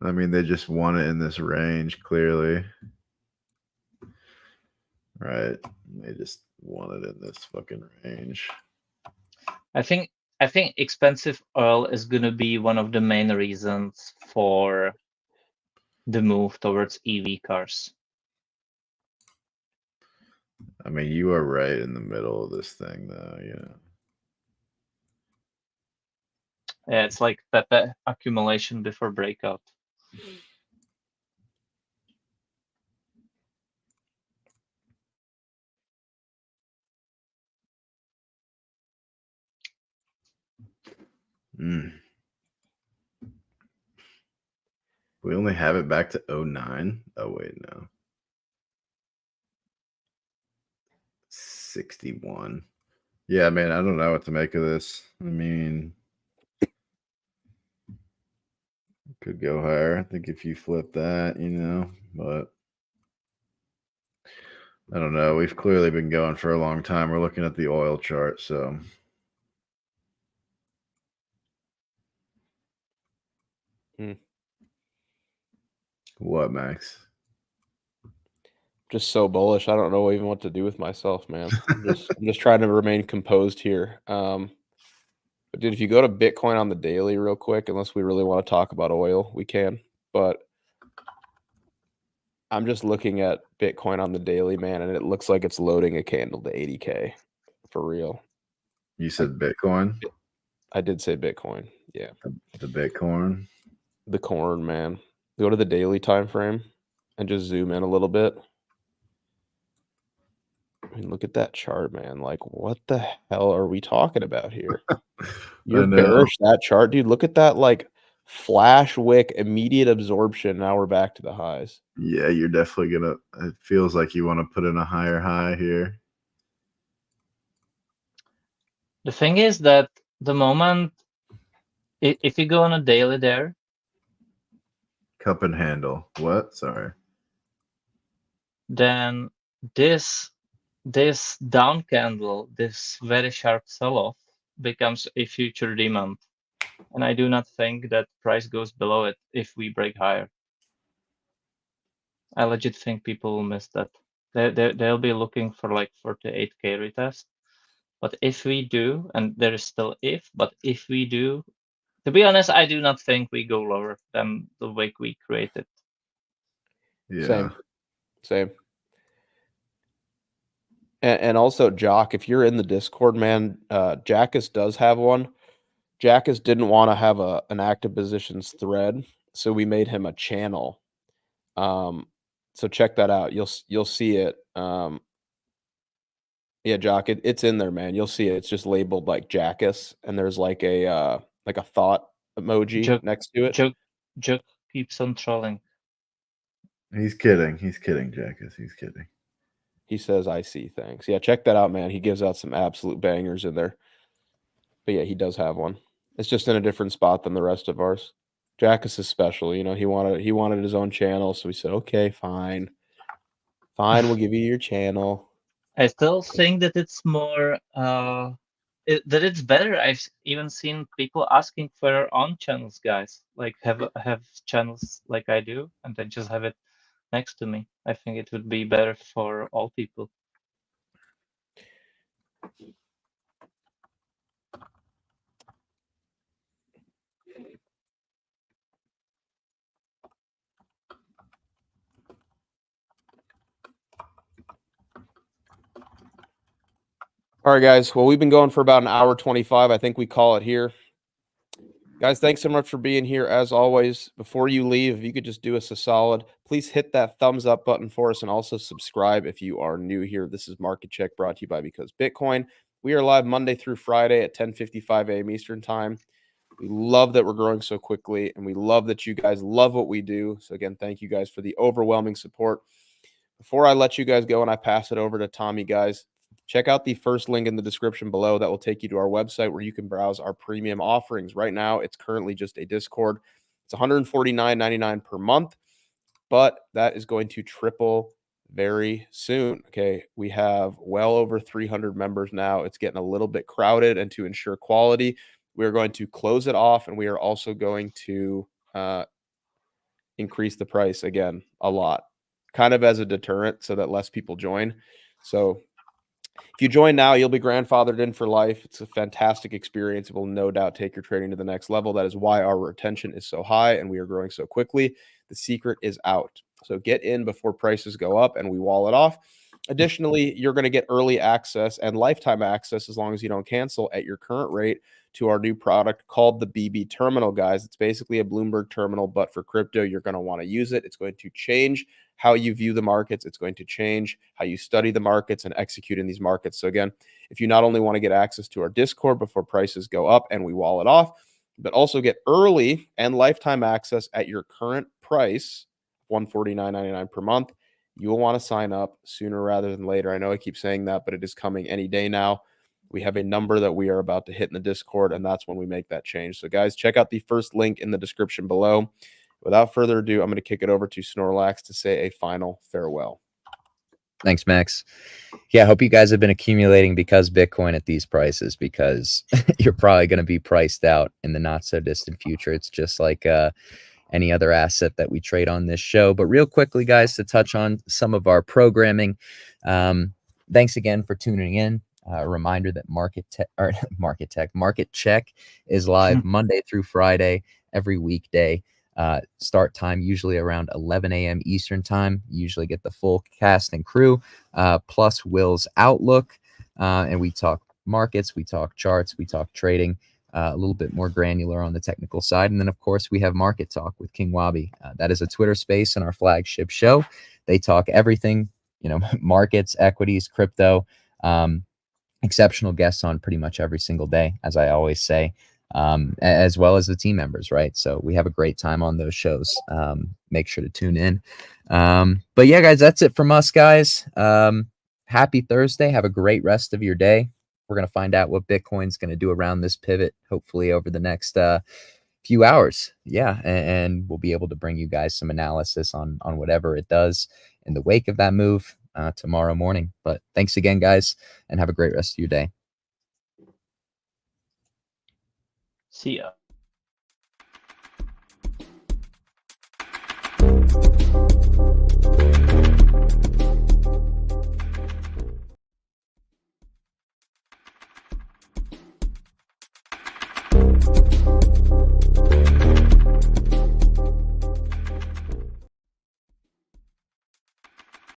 I mean, they just want it in this range, clearly. Right. They just want it in this fucking range. I think expensive oil is gonna be one of the main reasons for the move towards EV cars. I mean, you are right in the middle of this thing, though. Yeah. Yeah, it's like that accumulation before breakout. We only have it back to 09. Oh, wait, no. 61. Yeah, man, I don't know what to make of this. I mean, could go higher. I think if you flip that, but I don't know. We've clearly been going for a long time. We're looking at the oil chart, so. What, Max? Just so bullish. I don't know even what to do with myself, man. I'm just trying to remain composed here. But dude, if you go to Bitcoin on the daily real quick, unless we really want to talk about oil, we can. But I'm just looking at Bitcoin on the daily, man, and it looks like it's loading a candle to 80K for real. You said Bitcoin? I did say Bitcoin. Yeah. The Bitcoin? The corn, man. Go to the daily time frame and just zoom in a little bit. I mean, look at that chart, man. Like, what the hell are we talking about here? You're bearish that chart, dude. Look at that, like, flash wick, immediate absorption. Now we're back to the highs. Yeah, you're definitely gonna. It feels like you want to put in a higher high here. The thing is that the moment, if you go on a daily there. Cup and handle. What? Sorry. Then this down candle, this very sharp sell-off becomes a future demand. And I do not think that price goes below it if we break higher. I legit think people will miss that. They'll be looking for like 48K retest. But if we do, and there is still but if we do, to be honest, I do not think we go lower than the wick we created. Yeah. Same. And also, Jock, if you're in the Discord, man, Jackus does have one. Jackus didn't want to have an active positions thread, so we made him a channel. So check that out. You'll see it. Yeah, Jock, it's in there, man. You'll see it. It's just labeled like Jackus, and there's like a thought emoji next to it. Joke keeps on trolling. He's kidding. He's kidding, Jackus. He's kidding. He says, I see things. Yeah, check that out, man. He gives out some absolute bangers in there. But yeah, he does have one. It's just in a different spot than the rest of ours. Jackus is special. You know, he wanted his own channel, so we said, okay, fine. Fine, we'll give you your channel. I still think that it's more that it's better. I've even seen people asking for their own channels, guys. Like have channels like I do, and then just have it next to me. I think it would be better for all people. All right, guys. Well, we've been going for about an hour 25. I think we call it here. Guys, thanks so much for being here. As always, before you leave, if you could just do us a solid, please hit that thumbs up button for us and also subscribe if you are new here. This is Market Check brought to you by Because Bitcoin. We are live Monday through Friday at 10:55 a.m. Eastern Time. We love that we're growing so quickly, and we love that you guys love what we do. So again, thank you guys for the overwhelming support. Before I let you guys go and I pass it over to Tommy, guys, check out the first link in the description below. That will take you to our website where you can browse our premium offerings. Right now, it's currently just a Discord. It's $149.99 per month, but that is going to triple very soon. Okay, we have well over 300 members now. It's getting a little bit crowded, and to ensure quality, we are going to close it off, and we are also going to increase the price again a lot, kind of as a deterrent so that less people join. So if you join now, you'll be grandfathered in for life. It's a fantastic experience. It will no doubt take your trading to the next level. That is why our retention is so high and we are growing so quickly. The secret is out. So get in before prices go up and we wall it off. Additionally, you're going to get early access and lifetime access, as long as you don't cancel, at your current rate, to our new product called the BB Terminal, guys. It's basically a Bloomberg terminal, but for crypto. You're going to want to use it. It's going to change how you view the markets. It's going to change how you study the markets and execute in these markets. So again, if you not only want to get access to our Discord before prices go up and we wall it off, but also get early and lifetime access at your current price, $149.99 per month, you will want to sign up sooner rather than later. I know I keep saying that, but it is coming any day now. We have a number that we are about to hit in the Discord, and that's when we make that change. So guys, check out the first link in the description below. Without further ado, I'm going to kick it over to Snorlax to say a final farewell. Thanks, Max. Yeah, I hope you guys have been accumulating because Bitcoin at these prices, because you're probably going to be priced out in the not so distant future. It's just like any other asset that we trade on this show. But real quickly, guys, to touch on some of our programming. Thanks again for tuning in. A reminder that Market Check is live Monday through Friday, every weekday. Start time usually around 11 a.m. Eastern time. You usually get the full cast and crew, plus Will's Outlook. And we talk markets, we talk charts, we talk trading. A little bit more granular on the technical side. And then, of course, we have Market Talk with King Wabi. That is a Twitter space and our flagship show. They talk everything, markets, equities, crypto. Exceptional guests on pretty much every single day, as I always say, as well as the team members, right? So we have a great time on those shows. Make sure to tune in. But yeah, guys, that's it from us, guys. Happy Thursday. Have a great rest of your day. We're going to find out what Bitcoin's going to do around this pivot, hopefully over the next few hours. Yeah, and we'll be able to bring you guys some analysis on whatever it does in the wake of that move tomorrow morning. But thanks again, guys, and have a great rest of your day. See ya.